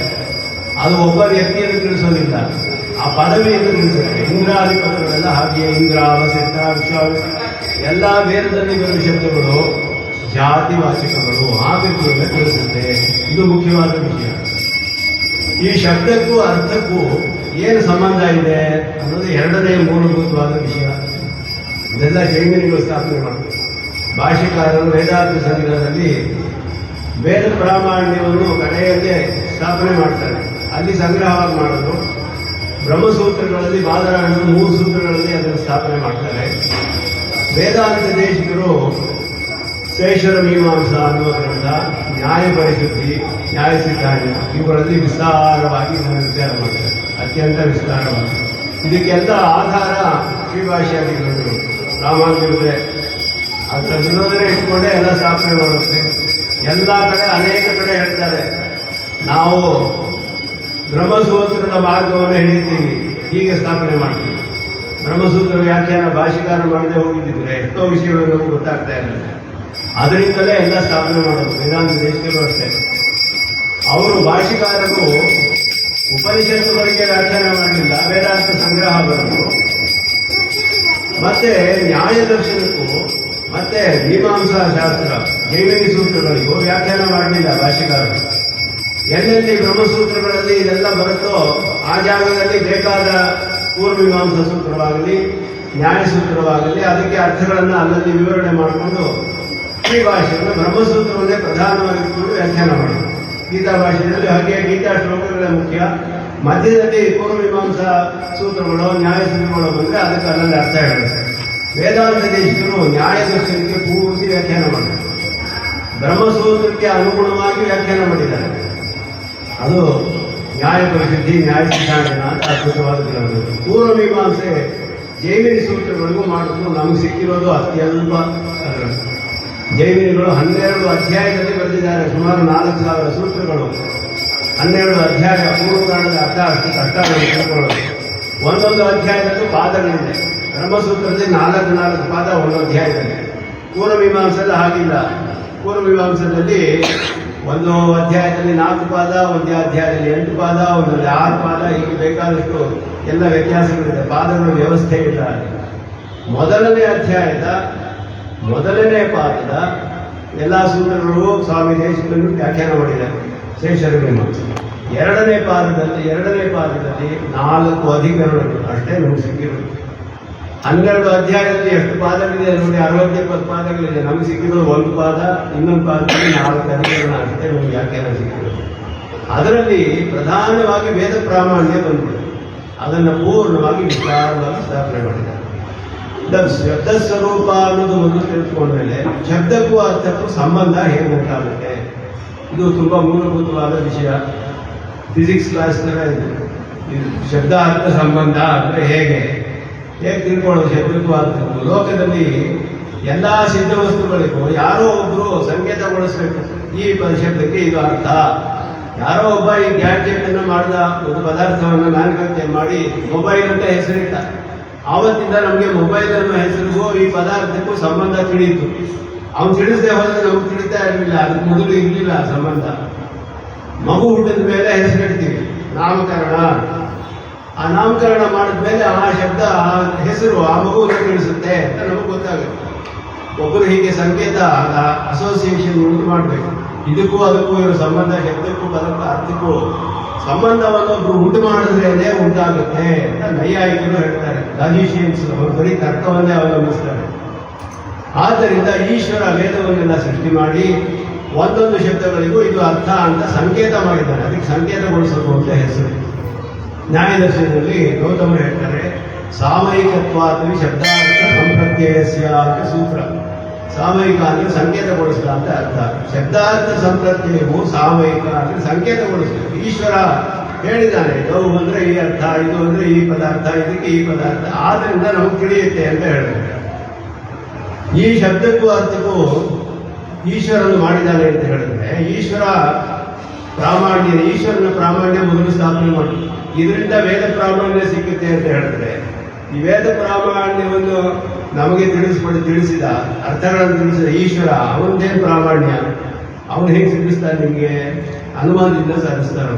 ಅದು ಒಬ್ಬ ವ್ಯಕ್ತಿಯನ್ನು ತಿಳಿಸೋದಿಲ್ಲ, ಆ ಪದವಿಯನ್ನು ತಿಳಿಸುತ್ತೆ. ಇಂದ್ರಾದಿ ಪದಗಳೆಲ್ಲ ಹಾಗೆಯೇ. ಇಂದ್ರ, ವಸಿಷ್ಠ, ವಿಶ್ವಾಸ ಎಲ್ಲ ವೇದದಲ್ಲಿ ಬರುವ ಶಬ್ದಗಳು ಜಾತಿವಾಚಕಗಳು, ಆಕೃತಿಯನ್ನು ತಿಳಿಸುತ್ತೆ. ಇದು ಮುಖ್ಯವಾದ ವಿಷಯ. ಈ ಶಬ್ದಕ್ಕೂ ಅರ್ಥಕ್ಕೂ ಏನು ಸಂಬಂಧ ಇದೆ ಅನ್ನೋದು ಎರಡನೇ ಮೂಲಭೂತವಾದ ವಿಷಯ. ಇದೆಲ್ಲ ಜೈಮಿನಿಗಳು ಸ್ಥಾಪನೆ ಮಾಡ್ತಾರೆ. ಭಾಷೆಕಾರರು ವೇದಾಂತ ಸಂಗ್ರಹದಲ್ಲಿ ವೇದ ಪ್ರಾಮಾಣ್ಯವನ್ನು ಕಡೆಯಲ್ಲೇ ಸ್ಥಾಪನೆ ಮಾಡ್ತಾರೆ. ಅಲ್ಲಿ ಸಂಗ್ರಹವಾಗಿ ಮಾಡೋದು. ಬ್ರಹ್ಮಸೂತ್ರಗಳಲ್ಲಿ ಬಾದರಾಯಣರು 3 ಸೂತ್ರಗಳಲ್ಲಿ ಅದನ್ನು ಸ್ಥಾಪನೆ ಮಾಡ್ತಾರೆ. ವೇದಾಂತ ದೇಶಿಕರು ಶೇಷರ ಮೀಮಾಂಸಾ ಅನ್ನುವ ಗ್ರಂಥ, ನ್ಯಾಯ ಪರಿಶುದ್ಧಿ, ನ್ಯಾಯ ಸಿದ್ಧಾಂತ ಇವುಗಳಲ್ಲಿ ವಿಸ್ತಾರವಾಗಿ ಇದನ್ನು ವಿಚಾರ ಮಾಡ್ತಾರೆ, ಅತ್ಯಂತ ವಿಸ್ತಾರವಾಗಿ. ಇದಕ್ಕೆಲ್ಲ ಆಧಾರ ಶ್ರೀಭಾಷ್ಯಾದಿಗಳು, ರಾಮಾನುಜರೇ ಅದರ ವಿರೋಧನೆ ಇಟ್ಕೊಂಡೇ ಎಲ್ಲ ಸ್ಥಾಪನೆ ಮಾಡುತ್ತೆ. ಎಲ್ಲ ಕಡೆ ಅನೇಕ ಕಡೆ ಹೇಳ್ತಾರೆ, ನಾವು ಬ್ರಹ್ಮಸೂತ್ರದ ಮಾರ್ಗವನ್ನು ಹಿಡಿತೀವಿ, ಹೀಗೆ ಸ್ಥಾಪನೆ ಮಾಡ್ತೀವಿ. ಬ್ರಹ್ಮಸೂತ್ರ ವ್ಯಾಖ್ಯಾನ ಭಾಷಿಕಾರ ಮಾಡದೆ ಹೋಗಿದ್ದಿದ್ರೆ ಎಷ್ಟೋ ವಿಷಯಗಳು ನಮಗೆ ಗೊತ್ತಾಗ್ತಾ ಇರಲಿಲ್ಲ. ಅದರಿಂದಲೇ ಎಲ್ಲ ಸ್ಥಾಪನೆ ಮಾಡೋದು. ವೇದಾಂತ ದೇಶದಲ್ಲೂ ಅಷ್ಟೇ, ಅವರು ಭಾಷಿಕಾರರು ಉಪನಿಷತ್ತುಗಳಿಗೆ ವ್ಯಾಖ್ಯಾನ ಮಾಡಲಿಲ್ಲ, ವೇದಾಂತ ಸಂಗ್ರಹ ಬರೆದು ಮತ್ತೆ ನ್ಯಾಯ ದರ್ಶನಕ್ಕೂ ಮತ್ತೆ ಮೀಮಾಂಸಾ ಶಾಸ್ತ್ರ ಜೈಮಿನಿ ಸೂತ್ರಗಳಿಗೂ ವ್ಯಾಖ್ಯಾನ ಮಾಡಲಿಲ್ಲ ಭಾಷಿಕಾರರು. ಎಲ್ಲೆಲ್ಲಿ ಬ್ರಹ್ಮಸೂತ್ರಗಳಲ್ಲಿ ಇದೆಲ್ಲ ಬರುತ್ತೋ ಆ ಜಾಗದಲ್ಲಿ ಬೇಕಾದ ಪೂರ್ವಮೀಮಾಂಸಾ ಸೂತ್ರವಾಗಲಿ ನ್ಯಾಯ ಸೂತ್ರವಾಗಲಿ ಅದಕ್ಕೆ ಅರ್ಥಗಳನ್ನು ಅಲ್ಲಲ್ಲಿ ವಿವರಣೆ ಮಾಡಿಕೊಂಡು ಈ ಭಾಷೆಯನ್ನು ಬ್ರಹ್ಮಸೂತ್ರವನ್ನೇ ಪ್ರಧಾನವಾಗಿಟ್ಟುಕೊಂಡು ವ್ಯಾಖ್ಯಾನ ಮಾಡೋದು. ಗೀತಾ ಭಾಷೆಯಲ್ಲಿ ಹಾಗೆ ಗೀತಾ ಶ್ಲೋಕಗಳೇ ಮುಖ್ಯ, ಮಧ್ಯದಲ್ಲಿ ಪೂರ್ವಮೀಮಾಂಸಾ ಸೂತ್ರಗಳು ನ್ಯಾಯ ಸೂತ್ರಗಳು ಬಂದರೆ ಅದಕ್ಕೆ ಅಲ್ಲಲ್ಲಿ ಅರ್ಥ ಹೇಳುತ್ತೆ. ವೇದಾಂತ ದೇಶಿಕರು ನ್ಯಾಯ ದರ್ಶನಕ್ಕೆ ಪೂರ್ತಿ ವ್ಯಾಖ್ಯಾನ ಮಾಡಿದ್ದಾರೆ, ಬ್ರಹ್ಮಸೂತ್ರಕ್ಕೆ ಅನುಗುಣವಾಗಿ ವ್ಯಾಖ್ಯಾನ ಮಾಡಿದ್ದಾರೆ. ಅದು ನ್ಯಾಯ ಪರಿಶುದ್ಧಿ, ನ್ಯಾಯ ಸಿದ್ಧಾಂತ ಅಂತ ಅದ್ಭುತವಾದ ಗ್ರಂಥ. ಪೂರ್ವಮೀಮಾಂಸೆ ಜೈಮಿನಿ ಸೂತ್ರಗಳಿಗೂ ಮಾಡಿದ್ರು ನಮಗೆ ಸಿಕ್ಕಿರೋದು ಅತ್ಯಲ್ಪ ಅದರಲ್ಲಿ. ಜೈಮಿನಿಗಳು 12 ಅಧ್ಯಾಯದಲ್ಲಿ ಬರೆದಿದ್ದಾರೆ, ಸುಮಾರು 4,000 ಸೂತ್ರಗಳು, 12 ಅಧ್ಯಾಯ. ಪೂರ್ವಕಾಂಡದ ಅರ್ಥ ಅಷ್ಟು ಕಷ್ಟ ತಿಳ್ಕೊಳ್ಳೋದು. ಒಂದೊಂದು ಅಧ್ಯಾಯದಲ್ಲೂ ಪಾದಗಳಿದೆ. ಬ್ರಹ್ಮಸೂತ್ರದಲ್ಲಿ 4 ಪಾದ ಒಂದು ಅಧ್ಯಾಯದಲ್ಲಿ. ಪೂರ್ವಮೀಮಾಂಸೆಲ್ಲ ಹಾಗಿಲ್ಲ. ಪೂರ್ವಮೀಮಾಂಸದಲ್ಲಿ ಒಂದು ಅಧ್ಯಾಯದಲ್ಲಿ 4 ಪಾದ, ಒಂದು ಅಧ್ಯಾಯದಲ್ಲಿ 8 ಪಾದ, ಒಂದರಲ್ಲಿ 6 ಪಾದ, ಹೀಗೆ ಬೇಕಾದಷ್ಟು ಎಲ್ಲ ವ್ಯತ್ಯಾಸಗಳಿದೆ. ಪಾದಗಳ ವ್ಯವಸ್ಥೆ ಇಲ್ಲ. ಮೊದಲನೇ ಅಧ್ಯಾಯದ ಮೊದಲನೇ ಪಾದದ ಎಲ್ಲ ಸೂತ್ರಗಳು ಸ್ವಾಮಿ ದೇಶಿಕರು ವ್ಯಾಖ್ಯಾನ ಮಾಡಿದ್ದಾರೆ, ಶೇಷರ ಮೀಮಾಂಸೆ. ಎರಡನೇ ಪಾದದಲ್ಲಿ 4 ಅಧಿಕರಣಗಳು ಅಷ್ಟೇ ನಮಗೆ ಸಿಕ್ಕಿರೋದು. 12 ಅಧ್ಯಾಯದಲ್ಲಿ ಎಷ್ಟು ಪಾದಗಳಿದೆ ನೋಡಿ, 60-70 ಪಾದಗಳಿದೆ. ನಮಗೆ ಸಿಕ್ಕಿರೋದು 1 ಪಾದ, ಇನ್ನೊಂದು ಪಾದದಲ್ಲಿ 4 ಅಧಿಕರಣ ಅಷ್ಟೇ ನಮಗೆ ವ್ಯಾಖ್ಯಾನ ಸಿಕ್ಕಿರೋದು. ಅದರಲ್ಲಿ ಪ್ರಧಾನವಾಗಿ ವೇದ ಪ್ರಾಮಾಣ್ಯ ಬಂದಿದೆ. ಅದನ್ನು ಪೂರ್ಣವಾಗಿ ವಿಸ್ತಾರವಾಗಿ ಸ್ಥಾಪನೆ ಮಾಡಿದ್ದಾರೆ. ಶಬ್ದ ಸ್ವರೂಪ ಅನ್ನೋದು ಒಂದು ತಿಳ್ಕೊಂಡ್ಮೇಲೆ ಶಬ್ದಕ್ಕೂ ಅರ್ಥಕ್ಕೂ ಸಂಬಂಧ ಹೇಗೆ ಉಂಟಾಗುತ್ತೆ, ಇದು ತುಂಬಾ ಮೂಲಭೂತವಾದ ವಿಷಯ. ಫಿಸಿಕ್ಸ್ ಕ್ಲಾಸ್ನಲ್ಲೇ ಇದು ಶಬ್ದ ಅರ್ಥ ಸಂಬಂಧ ಅಂದರೆ ಹೇಗೆ ತಿಳ್ಕೊಳ್ಳೋದು ಶಬ್ದಕ್ಕೂ ಅರ್ಥಕ್ಕೂ. ಲೋಕದಲ್ಲಿ ಎಲ್ಲಾ ಸಿದ್ಧ ವಸ್ತುಗಳಿಗೂ ಯಾರೋ ಒಬ್ರು ಸಂಕೇತಗೊಳಿಸ್ಬೇಕು, ಈ ಶಬ್ದಕ್ಕೆ ಇದು ಅರ್ಥ. ಯಾರೋ ಒಬ್ಬ ಈ ಗ್ಯಾಡ್ಜೆಟ್ ಅನ್ನು ಮಾಡಿದ, ಒಂದು ಪದಾರ್ಥವನ್ನು ಮ್ಯಾನುಫ್ಯಾಕ್ಚರ್ ಮಾಡಿ ಮೊಬೈಲ್ ಅಂತ ಹೆಸರಿಟ್ಟ. ಆವತ್ತಿಂದ ನಮಗೆ ಮೊಬೈಲ್ ಅನ್ನೋ ಹೆಸರಿಗೂ ಈ ಪದಾರ್ಥಕ್ಕೂ ಸಂಬಂಧ ತಿಳಿಯಿತು. ಅವನು ತಿಳಿಸದೆ ಹೋದ್ರೆ ನಮ್ಗೆ ತಿಳಿತಾ ಇರಲಿಲ್ಲ, ಅದಕ್ಕೆ ಮೊದಲು ಇರಲಿಲ್ಲ ಸಂಬಂಧ. ಮಗು ಹುಟ್ಟಿದ ಮೇಲೆ ಹೆಸರಿಡ್ತೀವಿ, ನಾಮಕರಣ. ಆ ನಾಮಕರಣ ಮಾಡಿದ ಮೇಲೆ ಆ ಶಬ್ದ, ಆ ಹೆಸರು ಆ ಮಗುವನ್ನು ತಿಳಿಸುತ್ತೆ ಅಂತ ನಮಗೆ ಗೊತ್ತಾಗುತ್ತೆ. ಒಬ್ಬರು ಹೀಗೆ ಸಂಕೇತ ಅಸೋಸಿಯೇಷನ್ ಉಂಟು ಮಾಡಬೇಕು. ಇದಕ್ಕೂ ಅದಕ್ಕೂ ಇರೋ ಸಂಬಂಧ, ಶಬ್ದಕ್ಕೂ ಪದಕ್ಕೂ ಅರ್ಥಕ್ಕೂ ಸಂಬಂಧವನ್ನು ಒಬ್ರು ಉಂಟು ಮಾಡಿದ್ರೇನೆ ಉಂಟಾಗುತ್ತೆ ಅಂತ ನೈಯಾಯಿಕರು ಹೇಳ್ತಾರೆ. ಲಾಜಿಷಿಯನ್ಸ್ ಅವರು ಬರೀ ತರ್ಕವನ್ನೇ ಅವಲಂಬಿಸ್ತಾರೆ. ಆದ್ದರಿಂದ ಈಶ್ವರ ವೇದವನ್ನೆಲ್ಲ ಸೃಷ್ಟಿ ಮಾಡಿ ಒಂದೊಂದು ಶಬ್ದಗಳಿಗೂ ಇದು ಅರ್ಥ ಅಂತ ಸಂಕೇತ ಮಾಡಿದ್ದಾರೆ. ಅದಕ್ಕೆ ಸಂಕೇತಗೊಳಿಸೋದು ಅಂತ ಹೆಸರು. ನ್ಯಾಯದರ್ಶನದಲ್ಲಿ ಗೌತಮರು ಹೇಳ್ತಾರೆ, ಸಾಮಯಿಕತ್ವಾದಲ್ಲಿ ಶಬ್ದಾರ್ಥ ಸಂಪ್ರತ್ಯಯಸ್ಯ ಅಂತ ಸೂತ್ರ. ಸಾಮಯಿಕ ಅಂದರೆ ಸಂಕೇತಗೊಳಿಸಿದ ಅಂತ ಅರ್ಥ. ಶಬ್ದಾರ್ಥ ಸಂಪ್ರತ್ಯಯವು ಸಾಮಯಿಕ ಅಂದರೆ ಸಂಕೇತಗೊಳಿಸಿದ. ಈಶ್ವರ ಹೇಳಿದ್ದಾನೆ, ಗೌ ಅಂದ್ರೆ ಈ ಅರ್ಥ, ಇದು ಅಂದ್ರೆ ಈ ಪದಾರ್ಥ, ಇದಕ್ಕೆ ಈ ಪದಾರ್ಥ, ಆದ್ರಿಂದ ನಮಗೆ ತಿಳಿಯುತ್ತೆ ಅಂತ ಹೇಳ್ತಾರೆ. ಈ ಶಬ್ದಕ್ಕೂ ಅರ್ಥಕ್ಕೂ ಈಶ್ವರನು ಮಾಡಿದ್ದಾನೆ ಅಂತ ಹೇಳಿದ್ರೆ, ಈಶ್ವರನ ಪ್ರಾಮಾಣ್ಯ ಮೊದಲು ಸ್ಥಾಪನೆ ಮಾಡಿ, ಇದರಿಂದ ವೇದ ಪ್ರಾಮಾಣ್ಯ ಸಿಗುತ್ತೆ ಅಂತ ಹೇಳಿದ್ರೆ, ಈ ವೇದ ಪ್ರಾಮಾಣ್ಯವನ್ನು ನಮಗೆ ತಿಳಿಸಿದ ಅರ್ಥಗಳನ್ನು ತಿಳಿಸಿದ ಈಶ್ವರ, ಅವನದೇನು ಪ್ರಾಮಾಣ್ಯ, ಅವನು ಹೇಗೆ ಸಿದ್ಧಿಸ್ತಾನೆ ನಿಮಗೆ ಅನುಮಾನದಿಂದ ಸಾಧಿಸ್ತಾನೆ.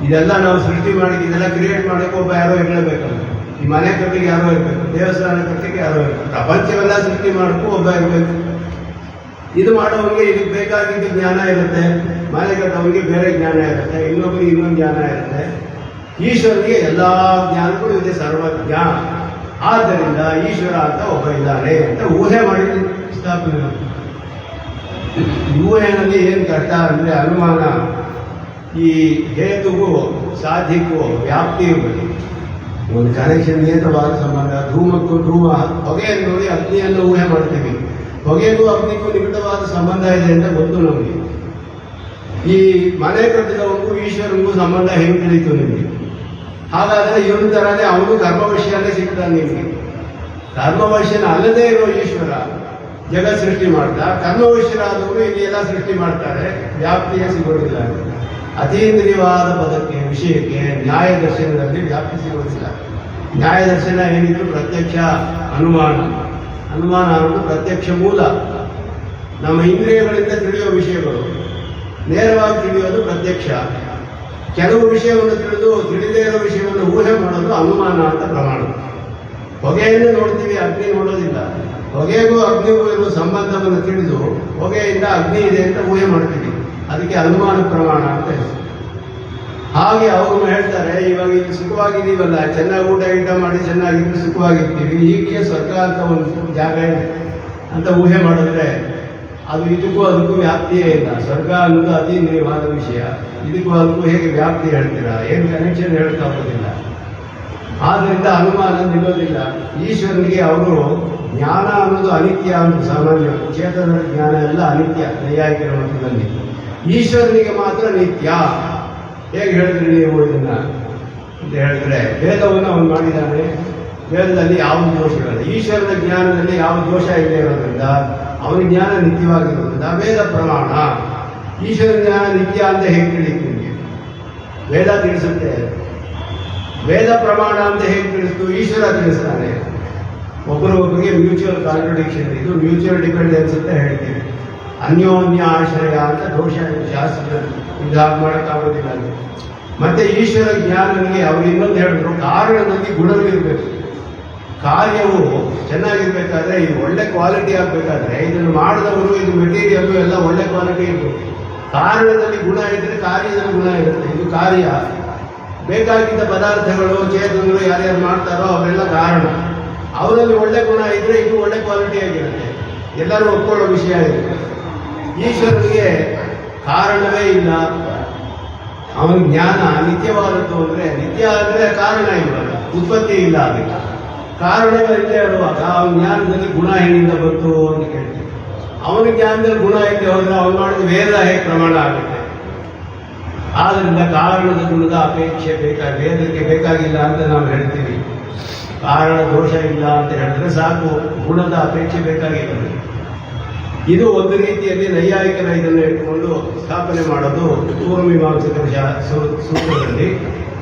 ಇದೆಲ್ಲ ನಾವು ಸೃಷ್ಟಿ ಮಾಡಿ, ಇದೆಲ್ಲ ಕ್ರಿಯೇಟ್ ಮಾಡೋಕೆ ಒಬ್ಬ ಯಾರೋ ಇರಲೇಬೇಕಲ್ಲ. ಈ ಮನೆ ಕಟ್ಟಿಗೆ ಯಾರೋ ಇರಬೇಕು, ದೇವಸ್ಥಾನ ಕಟ್ಟಿಗೆ ಯಾರೋ ಇರಬೇಕು, ಪ್ರಪಂಚವೆಲ್ಲ ಸೃಷ್ಟಿ ಮಾಡೋಕ್ಕೂ ಒಬ್ಬ ಇರಬೇಕು. ಇದು ಮಾಡೋರಿಗೆ ಇದಕ್ಕೆ ಬೇಕಾಗಿದ್ದು ಜ್ಞಾನ ಇರುತ್ತೆ, ಮನೆ ಕಟ್ಟೋರಿಗೆ ಬೇರೆ ಜ್ಞಾನ ಇರುತ್ತೆ, ಇನ್ನೊಬ್ಬರಿಗೆ ಇನ್ನೊಂದು ಜ್ಞಾನ ಇರುತ್ತೆ. ಈಶ್ವರನಿಗೆ ಎಲ್ಲಾ ಜ್ಞಾನಗಳು ಇದೆ, ಸರ್ವಜ್ಞ. ಆದ್ದರಿಂದ ಈಶ್ವರ ಅಂತ ಒಬ್ಬ ಇದ್ದಾನೆ ಅಂತ ಊಹೆ ಮಾಡಿ ಸ್ಥಾಪನೆ. ಊಹೆನಲ್ಲಿ ಏನು ಕಷ್ಟ ಅಂದ್ರೆ ಅನುಮಾನ. ಈ ಹೇತುಗೂ ಸಾಧ್ಯಕ್ಕೂ ವ್ಯಾಪ್ತಿ ಇರಬೇಕು. ಒಂದು ಕನೆಕ್ಷನ್ ನಿಯತವಾದ ಸಂಬಂಧ. ಧೂಮಕ್ಕೂ ಧೂಮ, ಹೊಗೆಯನ್ನು ನೋಡಿ ಅಗ್ನಿಯನ್ನು ಊಹೆ ಮಾಡ್ತೀವಿ. ಹೊಗೆಗೂ ಅಗ್ನಿಗೂ ನಿಕಟವಾದ ಸಂಬಂಧ ಇದೆ ಅಂತ ಗೊತ್ತು ನಮಗೆ. ಈ ಮನೆ ಕಟ್ಟಿದವನಿಗೂ ಈಶ್ವರನಿಗೂ ಸಂಬಂಧ ಹೆಂಗೆ ತಿಳಿತು ನಿಮಗೆ? ಹಾಗಾದ್ರೆ ಇವನ ತರನೇ ಅವನು ಕರ್ಮವಶ್ಯನೇ ಸಿಗ್ತಾನೆ ನಿಮಗೆ. ಕರ್ಮವಶ್ಯನ ಅಲ್ಲದೇ ಇರೋ ಈಶ್ವರ ಜಗತ್ ಸೃಷ್ಟಿ ಮಾಡ್ತಾ, ಕರ್ಮವಶ್ಯರಾದವರು ಇಲ್ಲಿ ಎಲ್ಲ ಸೃಷ್ಟಿ ಮಾಡ್ತಾರೆ, ವ್ಯಾಪ್ತಿಯೇ ಸಿಗೋದಿಲ್ಲ. ಅತೀಂದ್ರಿಯವಾದ ಪದಕ್ಕೆ, ವಿಷಯಕ್ಕೆ ನ್ಯಾಯ ದರ್ಶನದಲ್ಲಿ ವ್ಯಾಪ್ತಿ ಸಿಗೋದಿಲ್ಲ. ನ್ಯಾಯ ದರ್ಶನ ಏನಿದ್ರು ಪ್ರತ್ಯಕ್ಷ ಅನುಮಾನ. ಅನುಮಾನ ಅನ್ನೋದು ಪ್ರತ್ಯಕ್ಷ ಮೂಲ. ನಮ್ಮ ಇಂದ್ರಿಯಗಳಿಂದ ತಿಳಿಯುವ ವಿಷಯಗಳು ನೇರವಾಗಿ ತಿಳಿಯೋದು ಪ್ರತ್ಯಕ್ಷ. ಕೆಲವು ವಿಷಯವನ್ನು ತಿಳಿದೇ ಇರೋ ವಿಷಯವನ್ನು ಊಹೆ ಮಾಡೋದು ಅನುಮಾನ ಅಂತ ಪ್ರಮಾಣ. ಹೊಗೆಯನ್ನು ನೋಡ್ತೀವಿ, ಅಗ್ನಿ ನೋಡೋದಿಲ್ಲ. ಹೊಗೆಗೂ ಅಗ್ನಿಗೂ ಇರುವ ಸಂಬಂಧವನ್ನು ತಿಳಿದು ಹೊಗೆಯಿಂದ ಅಗ್ನಿ ಇದೆ ಅಂತ ಊಹೆ ಮಾಡ್ತೀವಿ. ಅದಕ್ಕೆ ಅನುಮಾನ ಪ್ರಮಾಣ ಅಂತ ಹೆಸರು. ಹಾಗೆ ಅವರು ಹೇಳ್ತಾರೆ, ಇವಾಗ ಇಲ್ಲಿ ಸುಖವಾಗಿದ್ದೀವಲ್ಲ, ಚೆನ್ನಾಗಿ ಊಟ ಮಾಡಿ ಚೆನ್ನಾಗಿದ್ದು ಸುಖವಾಗಿರ್ತೀವಿ, ಹೀಗೆ ಸ್ವರ್ಗ ಅಂತ ಒಂದು ಜಾಗ ಇದೆ ಅಂತ ಊಹೆ ಮಾಡಿದ್ರೆ ಅದು ಇದಕ್ಕೂ ಅದಕ್ಕೂ ವ್ಯಾಪ್ತಿಯೇ ಇಲ್ಲ. ಸ್ವರ್ಗ ಅನ್ನೋದು ಅತೀಂದ್ರಿಯವಾದ ವಿಷಯ, ಇದಕ್ಕೂ ಅದಕ್ಕೂ ಹೇಗೆ ವ್ಯಾಪ್ತಿ ಹೇಳ್ತೀರಾ? ಏನು ಕನೆಕ್ಷನ್ ಹೇಳ್ತಾ ಹೋಗೋದಿಲ್ಲ. ಆದ್ರಿಂದ ಅನುಮಾನ ನಿಲ್ಲೋದಿಲ್ಲ. ಈಶ್ವರನಿಗೆ ಅವರು ಜ್ಞಾನ ಅನ್ನೋದು ಅನಿತ್ಯ ಅಂತ ಸಾಮಾನ್ಯ, ಚೇತನ ಜ್ಞಾನ ಎಲ್ಲ ಅನಿತ್ಯ ನೈಯಾಯಿಕರ ಮಟ್ಟದಲ್ಲಿ. ಈಶ್ವರನಿಗೆ ಮಾತ್ರ ನಿತ್ಯ. ಹೇಗೆ ಹೇಳಿದ್ರಿ ನೀವು ಇದನ್ನ ಅಂತ ಹೇಳಿದ್ರೆ, ವೇದವನ್ನು ಅವನು ಮಾಡಿದ್ದಾನೆ, ವೇದದಲ್ಲಿ ಯಾವ ದೋಷಗಳಿಲ್ಲ. ಈಶ್ವರನ ಜ್ಞಾನದಲ್ಲಿ ಯಾವ ದೋಷ ಇದೆ ಇರೋದ್ರಿಂದ ಅವನ ಜ್ಞಾನ ನಿತ್ಯವಾಗಿರೋದ್ರಿಂದ ವೇದ ಪ್ರಮಾಣ. ಈಶ್ವರ ಜ್ಞಾನ ನಿತ್ಯ ಅಂತ ಹೇಗೆ ತಿಳಿಯುತ್ತೆ ನಿಮಗೆ? ವೇದ ತಿಳಿಸುತ್ತೆ. ವೇದ ಪ್ರಮಾಣ ಅಂತ ಹೇಗೆ ತಿಳಿಸ್ತು? ಈಶ್ವರ ತಿಳಿಸ್ತಾನೆ. ಒಬ್ಬರೊಬ್ಬರಿಗೆ ಮ್ಯೂಚುವಲ್ ಕಾಂಟ್ರಡಿಕ್ಷನ್, ಇದು ಮ್ಯೂಚುವಲ್ ಡಿಪೆಂಡೆನ್ಸ್ ಅಂತ ಹೇಳ್ತೀವಿ. ಅನ್ಯೋನ್ಯ ಆಶ್ರಯ ಅಂತ ದೋಷ ಶಾಸ್ತ್ರದಲ್ಲಿ ಇದಾಗಿ ಮಾಡೋಕ್ಕಾಗೋದಿಲ್ಲ. ಮತ್ತೆ ಈಶ್ವರ ಜ್ಞಾನನಿಗೆ ಅವರು ಇನ್ನೊಂದು ಹೇಳಿದ್ರು, ಕಾರಣದಲ್ಲಿ ಗುಣಗಳಿರ್ಬೇಕು. ಕಾರ್ಯವು ಚೆನ್ನಾಗಿರ್ಬೇಕಾದ್ರೆ, ಇದು ಒಳ್ಳೆ ಕ್ವಾಲಿಟಿ ಆಗಬೇಕಾದ್ರೆ ಇದನ್ನು ಮಾಡಿದವರು, ಇದು ಮೆಟೀರಿಯಲ್ ಎಲ್ಲ ಒಳ್ಳೆ ಕ್ವಾಲಿಟಿ ಇರಬೇಕು. ಕಾರಣದಲ್ಲಿ ಗುಣ ಇದ್ರೆ ಕಾರ್ಯದಲ್ಲಿ ಗುಣ ಇರುತ್ತೆ. ಇದು ಕಾರ್ಯ. ಬೇಕಾಗಿದ್ದ ಪದಾರ್ಥಗಳು ಚೇತನಗಳು ಯಾರ್ಯಾರು ಮಾಡ್ತಾರೋ ಅವರೆಲ್ಲ ಕಾರಣ. ಅವರಲ್ಲಿ ಒಳ್ಳೆ ಗುಣ ಇದ್ರೆ ಇದು ಒಳ್ಳೆ ಕ್ವಾಲಿಟಿ ಆಗಿರುತ್ತೆ, ಎಲ್ಲರೂ ಒಪ್ಕೊಳ್ಳೋ ವಿಷಯ ಇರುತ್ತೆ. ಈಶ್ವರನಿಗೆ ಕಾರಣವೇ ಇಲ್ಲ. ಅವನ ಜ್ಞಾನ ನಿತ್ಯವಾದದ್ದು ಅಂದ್ರೆ, ನಿತ್ಯ ಅಂದ್ರೆ ಕಾರಣ ಇಲ್ಲ, ಉತ್ಪತ್ತಿ ಇಲ್ಲ. ಅದಕ್ಕೆ ಕಾರಣಗಳಿಲ್ಲದೆ ಇರುವಾಗ ಅವನ ಜ್ಞಾನದಲ್ಲಿ ಗುಣ ಹೆಂಗಿಂದ ಬಂತು ಅಂತ ಕೇಳ್ತೀವಿ. ಅವನ ಜ್ಞಾನದಲ್ಲಿ ಗುಣ ಇಲ್ಲದೆ ಹೋದ್ರೆ ಅವನು ಮಾಡಿದ ವೇದ ಹೇಗೆ ಪ್ರಮಾಣ ಆಗುತ್ತೆ? ಆದ್ರಿಂದ ಕಾರಣದ ಗುಣದ ಅಪೇಕ್ಷೆ ವೇದಕ್ಕೆ ಬೇಕಾಗಿಲ್ಲ ಅಂತ ನಾವು ಹೇಳ್ತೀವಿ. ಕಾರಣ ದೋಷ ಇಲ್ಲ ಅಂತ ಹೇಳಿದ್ರೆ ಸಾಕು, ಗುಣದ ಅಪೇಕ್ಷೆ ಬೇಕಾಗಿಲ್ಲ. ಇದು ಒಂದು ರೀತಿಯಲ್ಲಿ ನೈಯಾಯಿಕರ ಇದನ್ನು ಇಟ್ಕೊಂಡು ಸ್ಥಾಪನೆ ಮಾಡೋದು ಪೂರ್ವಮೀಮಾಂಸಕರ ಸೂತ್ರದಲ್ಲಿ.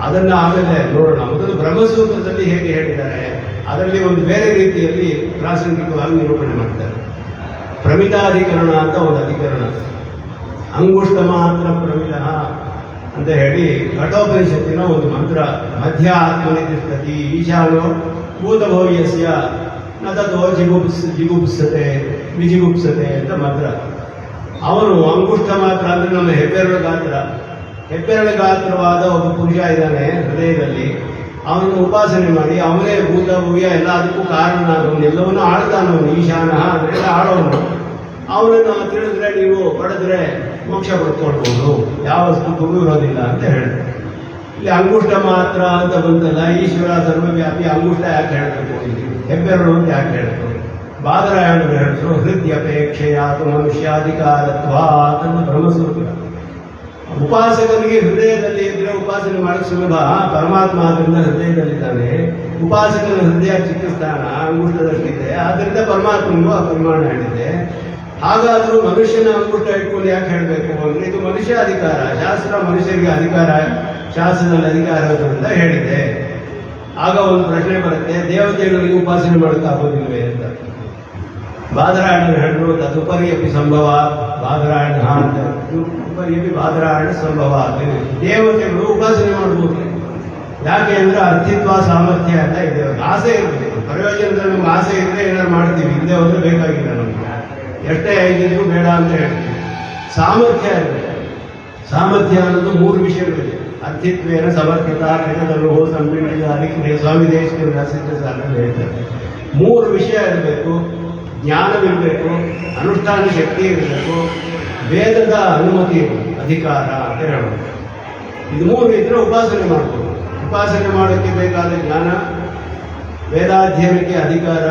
ಅದನ್ನ ಆಮೇಲೆ ನೋಡೋಣ. ಮೊದಲು ಬ್ರಹ್ಮಸೂತ್ರದಲ್ಲಿ ಹೇಗೆ ಹೇಳಿದ್ದಾರೆ, ಅದರಲ್ಲಿ ಒಂದು ಬೇರೆ ರೀತಿಯಲ್ಲಿ ಪ್ರಾಸಂಗಿಕವಾಗಿ ನಿರೂಪಣೆ ಮಾಡ್ತಾರೆ. ಪ್ರಮಿತಾಧಿಕರಣ ಅಂತ ಒಂದು ಅಧಿಕರಣ, ಅಂಗುಷ್ಟ ಮಾತ್ರ ಪ್ರಮಿತ ಅಂತ ಹೇಳಿ ಕಠೋಪನಿಷತ್ತಿನ ಒಂದು ಮಂತ್ರ. ಮಧ್ಯ ಆತ್ಮನಿಷ್ಠತಿ ಈಶಾನೋ ಭೂತಭವ್ಯಸ್ಯ ನತೋ ಜಿಗುಪ್ಸತೆ ವಿಜಿಗುಪ್ಸತೆ ಅಂತ ಮಂತ್ರ. ಅವನು ಅಂಗುಷ್ಟ ಮಾತ್ರ ಅಂದ್ರೆ ನಮ್ಮ ಹೆಬ್ಬೆರಳು ಗಾತ್ರ. ಹೆಬ್ಬೆರಳು ಗಾತ್ರವಾದ ಒಬ್ಬ ಪುರುಷ ಇದ್ದಾನೆ ಹೃದಯದಲ್ಲಿ. ಅವನನ್ನು ಉಪಾಸನೆ ಮಾಡಿ ಅವನೇ ಭೂತ ಭವ್ಯ ಎಲ್ಲದಕ್ಕೂ ಕಾರಣನಾದವನು, ಎಲ್ಲವನ್ನೂ ಆಳ್ತಾನವನು. ಈಶಾನ ಅಂದ್ರೆ ಆಳೋನು. ಅವನನ್ನು ತಿಳಿದ್ರೆ ನೀವು ಪಡೆದ್ರೆ ಮೋಕ್ಷ ಪಡ್ಕೊಳ್ಬಹುದು, ಯಾವ ದುಃಖವೂ ಇರೋದಿಲ್ಲ ಅಂತ ಹೇಳ್ತಾರೆ. ಇಲ್ಲಿ ಅಂಗುಷ್ಟ ಮಾತ್ರ ಅಂತ ಬಂತಲ್ಲ, ಈಶ್ವರ ಸರ್ವವ್ಯಾಪಿ. ಅಂಗುಷ್ಟ ಯಾಕೆ ಹೇಳ್ಬೇಕು? ಹೆಬ್ಬೆರಳು ಅಂತ ಯಾಕೆ ಹೇಳ್ಬೇಕು? ಬಾದರಾಯಣರು ಹೇಳಿದ್ರು, ಹೃದಯಪೇಕ್ಷೆಯಾತು ಮನುಷ್ಯಾಧಿಕಾರತ್ವ ಅಂತ ಬ್ರಹ್ಮಸೂತ್ರ. ಉಪಾಸಕನಿಗೆ ಹೃದಯದಲ್ಲಿ ಇದ್ರೆ ಉಪಾಸನೆ ಮಾಡಕ್ಕೆ ಸುಲಭ. ಪರಮಾತ್ಮ ಆದ್ರಿಂದ ಹೃದಯದಲ್ಲಿದ್ದಾನೆ. ಉಪಾಸಕನ ಹೃದಯ ಚಿಕ್ಕ ಸ್ಥಾನ, ಅಂಗುಷ್ಟದಷ್ಟಿದೆ. ಆದ್ರಿಂದ ಪರಮಾತ್ಮನಿಗೂ ಆ ಪರಿಮಾಣ ಹೇಳಿದೆ. ಹಾಗಾದ್ರೂ ಮನುಷ್ಯನ ಅಂಗುಷ್ಟ ಇಟ್ಕೊಂಡು ಯಾಕೆ ಹೇಳಬೇಕು ಅಂದ್ರೆ, ಇದು ಮನುಷ್ಯ ಅಧಿಕಾರ. ಶಾಸ್ತ್ರ ಮನುಷ್ಯರಿಗೆ ಅಧಿಕಾರ, ಶಾಸ್ತ್ರದಲ್ಲಿ ಅಧಿಕಾರ ಇರೋದ್ರಿಂದ ಹೇಳಿದೆ. ಆಗ ಒಂದು ಪ್ರಶ್ನೆ ಬರುತ್ತೆ, ದೇವತೆಗಳಿಗೆ ಉಪಾಸನೆ ಮಾಡೋಕ್ಕಾಗೋದಿಲ್ವೇ ಅಂತ. ಬಾದರಾಯಣರು ಹೇಳಿದ್ರು, ತದುಪರಿಯಪಿ ಸಂಭವ ಬಾದರಾಯಣ ಅಂತ. ಉಪರಿಯಪಿ ಬಾದರಾಯಣ ಸಂಭವ. ದೇವತೆಗಳು ಉಪಾಸನೆ ಮಾಡಬಹುದು. ಯಾಕೆ ಅಂದ್ರೆ ಅರ್ಥಿತ್ವ ಸಾಮರ್ಥ್ಯ ಎಲ್ಲ ಇದೆ. ಆಸೆ ಇರಬೇಕು. ಪ್ರಯೋಜನದಲ್ಲಿ ನಮ್ಗೆ ಆಸೆ ಇದ್ರೆ ಏನಾದ್ರು ಮಾಡ್ತೀವಿ, ಹಿಂದೆ ಹೋದ್ರೆ ಬೇಕಾಗಿಲ್ಲ ನಮ್ಗೆ. ಎಷ್ಟೇ ಐದಿದ್ರು ಬೇಡ ಅಂತ ಹೇಳ್ತೀವಿ. ಸಾಮರ್ಥ್ಯ ಇರಬೇಕು. ಸಾಮರ್ಥ್ಯ ಅನ್ನೋದು ಮೂರು ವಿಷಯಗಳಿದೆ. ಅರ್ಥಿತ್ವೇನ ಸಮರ್ಥ್ಯತಾ ಕೃತದಲ್ಲೂ ಸಂಪೀಡಿತ ಸ್ವಾಮಿ ದೇಶಕ್ಕೆ ಹೇಳ್ತಾರೆ. ಮೂರು ವಿಷಯ ಇರಬೇಕು. ಜ್ಞಾನವಿರಬೇಕು, ಅನುಷ್ಠಾನ ಶಕ್ತಿ ಇರಬೇಕು, ವೇದದ ಅನುಮತಿ ಅಧಿಕಾರ ಅಂತ ಹೇಳಬೇಕು. ಇದು ಮೂರು ಇದ್ರೆ ಉಪಾಸನೆ ಮಾಡ್ಬೋದು. ಉಪಾಸನೆ ಮಾಡೋಕ್ಕೆ ಬೇಕಾದ ಜ್ಞಾನ, ವೇದಾಧ್ಯಯನಕ್ಕೆ ಅಧಿಕಾರ,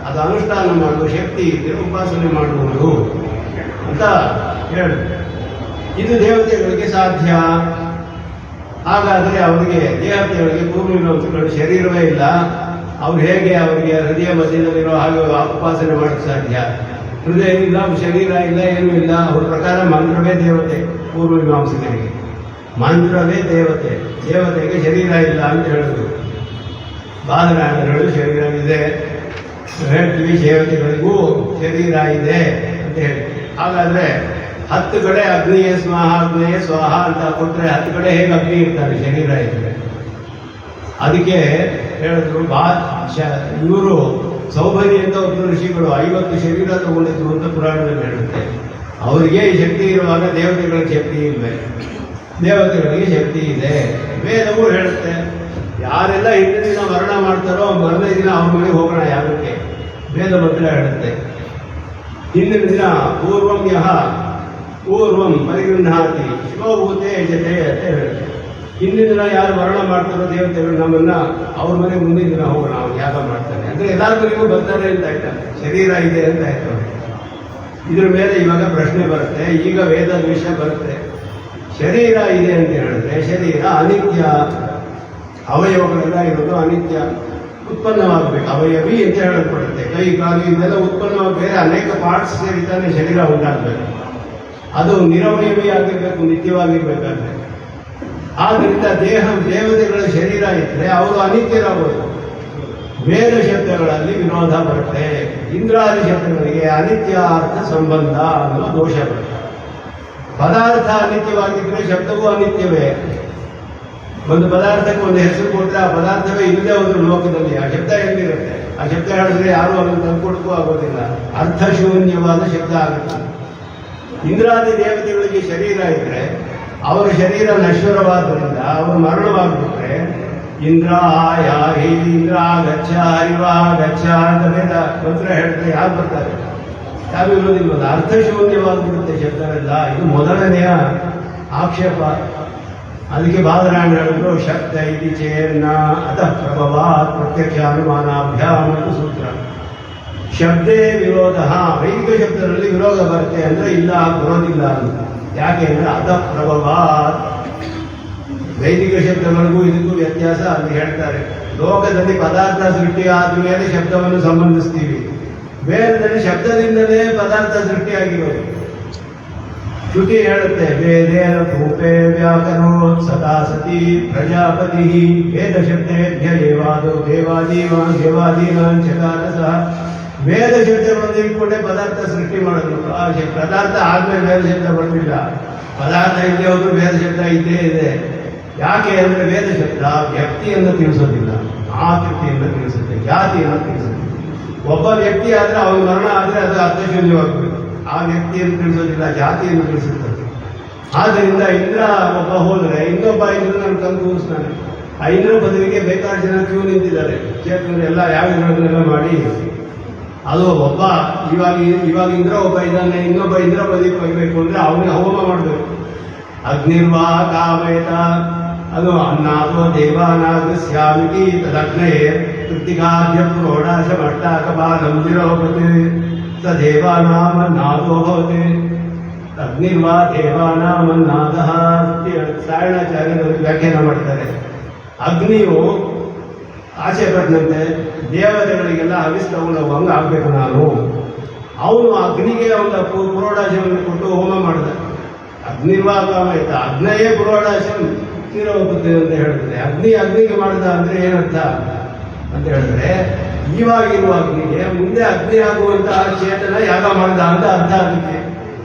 ಅದು ಅನುಷ್ಠಾನ ಮಾಡುವ ಶಕ್ತಿ ಇದ್ದರೆ ಉಪಾಸನೆ ಮಾಡುವುದು ಅಂತ ಹೇಳಿ. ಇದು ದೇವತೆಗಳಿಗೆ ಸಾಧ್ಯ. ಹಾಗಾದರೆ ಅವರಿಗೆ ದೇವತೆಗಳಿಗೆ ಪೂರ್ವಮೀಮಾಂಸಕರು ಶರೀರವೇ ಇಲ್ಲ, ಅವ್ರು ಹೇಗೆ ಅವರಿಗೆ ಹೃದಯ ಮಧ್ಯದಲ್ಲಿರೋ ಹಾಗೆ ಉಪಾಸನೆ ಮಾಡೋಕ್ಕೆ ಸಾಧ್ಯ? ಹೃದಯ ಇಲ್ಲ, ಶರೀರ ಇಲ್ಲ, ಏನೂ ಇಲ್ಲ. ಅವ್ರ ಪ್ರಕಾರ ಮಂತ್ರವೇ ದೇವತೆ. ಪೂರ್ವಮೀಮಾಂಸಕರಿಗೆ ಮಂತ್ರವೇ ದೇವತೆ, ದೇವತೆಗೆ ಶರೀರ ಇಲ್ಲ ಅಂತ ಹೇಳಿದ್ರು. ಬಾದರಾಯಣರು ಶರೀರ ಇದೆ ಹೇಳ್ತೀವಿ, ದೇವತೆಗಳಿಗೂ ಶರೀರ ಇದೆ ಅಂತ ಹೇಳ್ತೀವಿ. ಹಾಗಾದ್ರೆ 10 ಕಡೆ ಅಗ್ನಿಯೇ ಸ್ವಾಹ ಅಗ್ನಿಯೇ ಸ್ವಾಹ ಅಂತ ಕೊಟ್ಟರೆ 10 ಕಡೆ ಹೇಗೆ ಅಗ್ನಿ ಇರ್ತಾರೆ ಶರೀರ ಇದ್ರೆ? ಅದಕ್ಕೆ ಹೇಳಿದ್ರು ಇವರು ಸೌಭರಿ ಅಂತ ಒಬ್ಬರು ಋಷಿಗಳು 50 ಶರೀರ ತಗೊಂಡಿದ್ರು ಅಂತ ಪುರಾಣದಲ್ಲಿ ಹೇಳುತ್ತೆ. ಅವರಿಗೆ ಈ ಶಕ್ತಿ ಇರುವಾಗ ದೇವತೆಗಳಿಗೆ ಶಕ್ತಿ ಇಲ್ವೇ? ದೇವತೆಗಳಿಗೆ ಶಕ್ತಿ ಇದೆ. ವೇದವೂ ಹೇಳುತ್ತೆ, ಯಾರೆಲ್ಲ ಹಿಂದಿನ ದಿನ ಮರಣ ಮಾಡ್ತಾರೋ ಮರನೇ ದಿನ ಅವ್ರ ಮನೆಗೆ ಹೋಗೋಣ ಯಾಗಕ್ಕೆ. ವೇದ ಮಂತ್ರ ಹೇಳುತ್ತೆ, ಹಿಂದಿನ ದಿನ ಪೂರ್ವಂ ಪರಿಗೃಹಾತಿ ಶಿವಭೂತೆ ಜತೆ ಅಂತ ಹೇಳುತ್ತೆ. ಹಿಂದಿನ ದಿನ ಯಾರು ಮರಣ ಮಾಡ್ತಾರೋ ದೇವತೆಗಳು ನಮ್ಮನ್ನ ಅವ್ರ ಮನೆ ಮುಂದಿನ ದಿನ ಹೋಗೋಣ, ಅವ್ರು ಯಾಗ ಮಾಡ್ತಾರೆ ಅಂದ್ರೆ ಎಲ್ಲರಿಗೂ ಬರ್ತಾರೆ ಅಂತ ಆಯ್ತಾರೆ, ಶರೀರ ಇದೆ ಅಂತ ಆಯ್ತು. ಇದ್ರ ಮೇಲೆ ಇವಾಗ ಪ್ರಶ್ನೆ ಬರುತ್ತೆ, ಈಗ ವೇದದ ವಿಷಯ ಬರುತ್ತೆ. ಶರೀರ ಇದೆ ಅಂತ ಹೇಳಿದ್ರೆ ಶರೀರ ಅನಿತ್ಯ, ಅವಯವಗಳೆಲ್ಲ ಇರೋದು ಅನಿತ್ಯ, ಉತ್ಪನ್ನವಾಗಬೇಕು. ಅವಯವಿ ಅಂತ ಹೇಳಲ್ಪಡುತ್ತೆ. ಕೈ ಕಾಲು ಇದೆಲ್ಲ ಉತ್ಪನ್ನವಾಗಿ ಬೇರೆ ಅನೇಕ ಪಾರ್ಟ್ಸ್ ಸೇರಿತಾನೆ ಶರೀರ ಉಂಟಾಗಬೇಕು. ಅದು ನಿರವಯವೇ ಆಗಿರ್ಬೇಕು, ನಿತ್ಯವಾಗಿರ್ಬೇಕಾದ್ರೆ. ಆದ್ರಿಂದ ದೇವತೆಗಳ ಶರೀರ ಇದ್ರೆ ಅವರು ಅನಿತ್ಯರಾಗಬಹುದು. ವೇದ ಶಬ್ದಗಳಲ್ಲಿ ವಿರೋಧ ಬರುತ್ತೆ. ಇಂದ್ರಾದಿ ಶಬ್ದಗಳಿಗೆ ಅನಿತ್ಯ ಅರ್ಥ ಸಂಬಂಧ ಅನ್ನೋ ದೋಷ ಬರುತ್ತೆ. ಪದಾರ್ಥ ಅನಿತ್ಯವಾಗಿದ್ರೆ ಶಬ್ದವೂ ಅನಿತ್ಯವೇ. ಒಂದು ಪದಾರ್ಥಕ್ಕೆ ಒಂದು ಹೆಸರು ಕೊಟ್ಟರೆ ಆ ಪದಾರ್ಥವೇ ಇಲ್ಲದೆ ಹೋದ್ರು ಲೋಕದಲ್ಲಿ ಆ ಶಬ್ದ ಎಲ್ಲಿರುತ್ತೆ? ಆ ಶಬ್ದ ಹೇಳಿದ್ರೆ ಯಾರು ಅದನ್ನು ತಂದುಕೊಡ್ಕೂ ಆಗೋದಿಲ್ಲ, ಅರ್ಥಶೂನ್ಯವಾದ ಶಬ್ದ ಆಗುತ್ತೆ. ಇಂದ್ರಾದಿ ದೇವತೆಗಳಿಗೆ ಶರೀರ ಇದ್ರೆ ಅವರ ಶರೀರ ನಶ್ವರವಾದ್ದರಿಂದ ಅವರು ಮರಣವಾಗ್ಬಿಟ್ರೆ ಇಂದ್ರ ಯಾಹಿ ಇಂದ್ರ ಗಚ್ಚ ಹರಿವ ಗಚ್ಚ ಅಂತ ವೇದ ಮಂತ್ರ ಹೇಳ್ತಾರೆ. ಯಾರು ಬರ್ತಾರೆ? ಯಾರು ಇರೋದಿಲ್ಲ. ಅರ್ಥಶೂನ್ಯವಾಗ್ಬಿಡುತ್ತೆ ಶಬ್ದವೆಲ್ಲ. ಇದು ಮೊದಲನೆಯ ಆಕ್ಷೇಪ. ಅದಕ್ಕೆ ಬಾದರಾಯಣ ಹೇಳಿದ್ರು, ಶಬ್ದ ಇತಿ ಚೇರ್ನ ಅತಃ ಪ್ರಭವಾತ್ ಪ್ರತ್ಯಕ್ಷ ಅನುಮಾನಾಭ್ಯಾಮ್ ಅಂತ ಸೂತ್ರ. ಶಬ್ದೇ ವಿರೋಧ. ವೈದಿಕ ಶಬ್ದದಲ್ಲಿ ವಿರೋಧ ಬರುತ್ತೆ ಅಂದ್ರೆ ಇಲ್ಲ, ಬರೋದಿಲ್ಲ ಅಂತ. ಯಾಕೆ ಅಂದ್ರೆ ಅತಃ ಪ್ರಭವಾತ್. ವೈದಿಕ ಶಬ್ದಗಳಿಗೂ ಇದಕ್ಕೂ ವ್ಯತ್ಯಾಸ ಅಂತ ಹೇಳ್ತಾರೆ. ಲೋಕದಲ್ಲಿ ಪದಾರ್ಥ ಸೃಷ್ಟಿ ಆದ್ಮೇಲೆ ಶಬ್ದವನ್ನು ಸಂಬಂಧಿಸ್ತೀವಿ. ವೇದದಲ್ಲಿ ಶಬ್ದದಿಂದಲೇ ಪದಾರ್ಥ ಸೃಷ್ಟಿಯಾಗಿರೋದು. ಶ್ರುತಿ ಹೇಳುತ್ತೆ, ವೇದೇನ ಭೂಪೇ ವ್ಯಾಕರೋತ್ ಸದಾ ಸತಿ ಪ್ರಜಾಪತಿ ವೇದ ಶಬ್ದೇಭ್ಯ ದೇವಾದೋ ದೇವಾದೀನಾಂ ಚಕಾರ ಸಹ. ವೇದ ಶಬ್ದಗಳನ್ನು ಇಟ್ಕೊಂಡೇ ಪದಾರ್ಥ ಸೃಷ್ಟಿ ಮಾಡಿದ್ರು. ಆ ಪದಾರ್ಥ ಆದ್ಮೇಲೆ ವೇದ ಶಬ್ದ ಬಂದಿಲ್ಲ. ಪದಾರ್ಥ ಇದ್ದೇ ಹೋದ್ರು ವೇದ ಶಬ್ದ ಇದ್ದೇ ಇದೆ. ಯಾಕೆ ಅಂದ್ರೆ ವೇದ ಶಬ್ದ ವ್ಯಕ್ತಿಯನ್ನು ತಿಳಿಸೋದಿಲ್ಲ, ಆಕೃತಿಯನ್ನು ತಿಳಿಸುತ್ತೆ, ಜಾತಿಯನ್ನು ತಿಳಿಸುತ್ತೆ. ಒಬ್ಬ ವ್ಯಕ್ತಿ ಆದ್ರೆ ಅವನ ಮರಣ ಆದ್ರೆ ಅದು ಅರ್ಥಶೂನ್ಯವಾಗಬೇಕು. ಆ ವ್ಯಕ್ತಿಯನ್ನು ತಿಳಿಸೋದಿಲ್ಲ, ಜಾತಿಯನ್ನು ತಿಳಿಸುತ್ತದೆ. ಆದ್ದರಿಂದ ಇಂದ್ರ ಒಬ್ಬ ಹೋದ್ರೆ ಇನ್ನೊಬ್ಬ ಇಂದ್ರನನ್ನು ತಂದು ಕೂರಿಸ್ತಾನೆ. ಆ ಇಂದ್ರ ಪದವಿಗೆ ಬೇಕಾದ ಜನ ಕ್ಯೂ ನಿಂತಿದ್ದಾರೆ. ಕ್ಷೇತ್ರದಲ್ಲಿ ಎಲ್ಲ ಯಾಗಗಳನ್ನೆಲ್ಲ ಮಾಡಿ ಅದು ಒಬ್ಬ ಇವಾಗ ಇಂದ್ರ ಒಬ್ಬ ಇದ್ದಾನೆ, ಇನ್ನೊಬ್ಬ ಇಂದ್ರ ಪದವಿ ಬರಬೇಕು ಅಂದ್ರೆ ಅವನಿಗೆ ಹೋಮ ಮಾಡಬೇಕು. ಅಗ್ನಿರ್ವಾ ಕಾಮೇತ ಅದು ಅನ್ನಾದೋ ದೇವಾನಾಗ ಸ್ಯಾಮಿತಿ ತದಗ್ನೇ ಕೃತಿಕಾದ್ಯ ಪ್ರೋಢಾಶ ಮಟ್ಟಾಕಪಾಲಂ ವಿರೋಪತೆ ಸ ದೇವಾನಾಮನ್ನಾದೋ ಭವತಿ. ಅಗ್ನಿರ್ವಾ ದೇವಾನಾಮನ್ನಾದಃ ಸಾಯಣಾಚಾರ್ಯರು ವ್ಯಾಖ್ಯಾನ ಮಾಡ್ತಾರೆ. ಅಗ್ನಿಯು ಆಸೆ ಪಟ್ಟಂತೆ ದೇವತೆಗಳಿಗೆಲ್ಲ ಹವಿಸ್ತವನ್ನು ಹಂಗ ಆಗ್ಬೇಕು ನಾನು. ಅವನು ಅಗ್ನಿಗೆ ಅವನ ಪುರೋಡಾಶವನ್ನು ಕೊಟ್ಟು ಹೋಮ ಮಾಡಿದ. ಅಗ್ನಿರ್ವಾಗಾಮೈತ ಅಗ್ನಯೇ ಪುರೋಡಾಶಂ ತೀರೋಪತಿ ಅಂತ ಹೇಳ್ತಾರೆ. ಅಗ್ನಿಗೆ ಮಾಡಿದ ಅಂದ್ರೆ ಏನರ್ಥ ಅಂತ ಹೇಳಿದ್ರೆ ಇವಾಗಿರುವ ಅಗ್ನಿಗೆ ಮುಂದೆ ಅಗ್ನಿ ಆಗುವಂತಹ ಚೇತನ ಯಾಗ ಮಾಡಿದ ಅಂತ ಅರ್ಥ. ಅದಕ್ಕೆ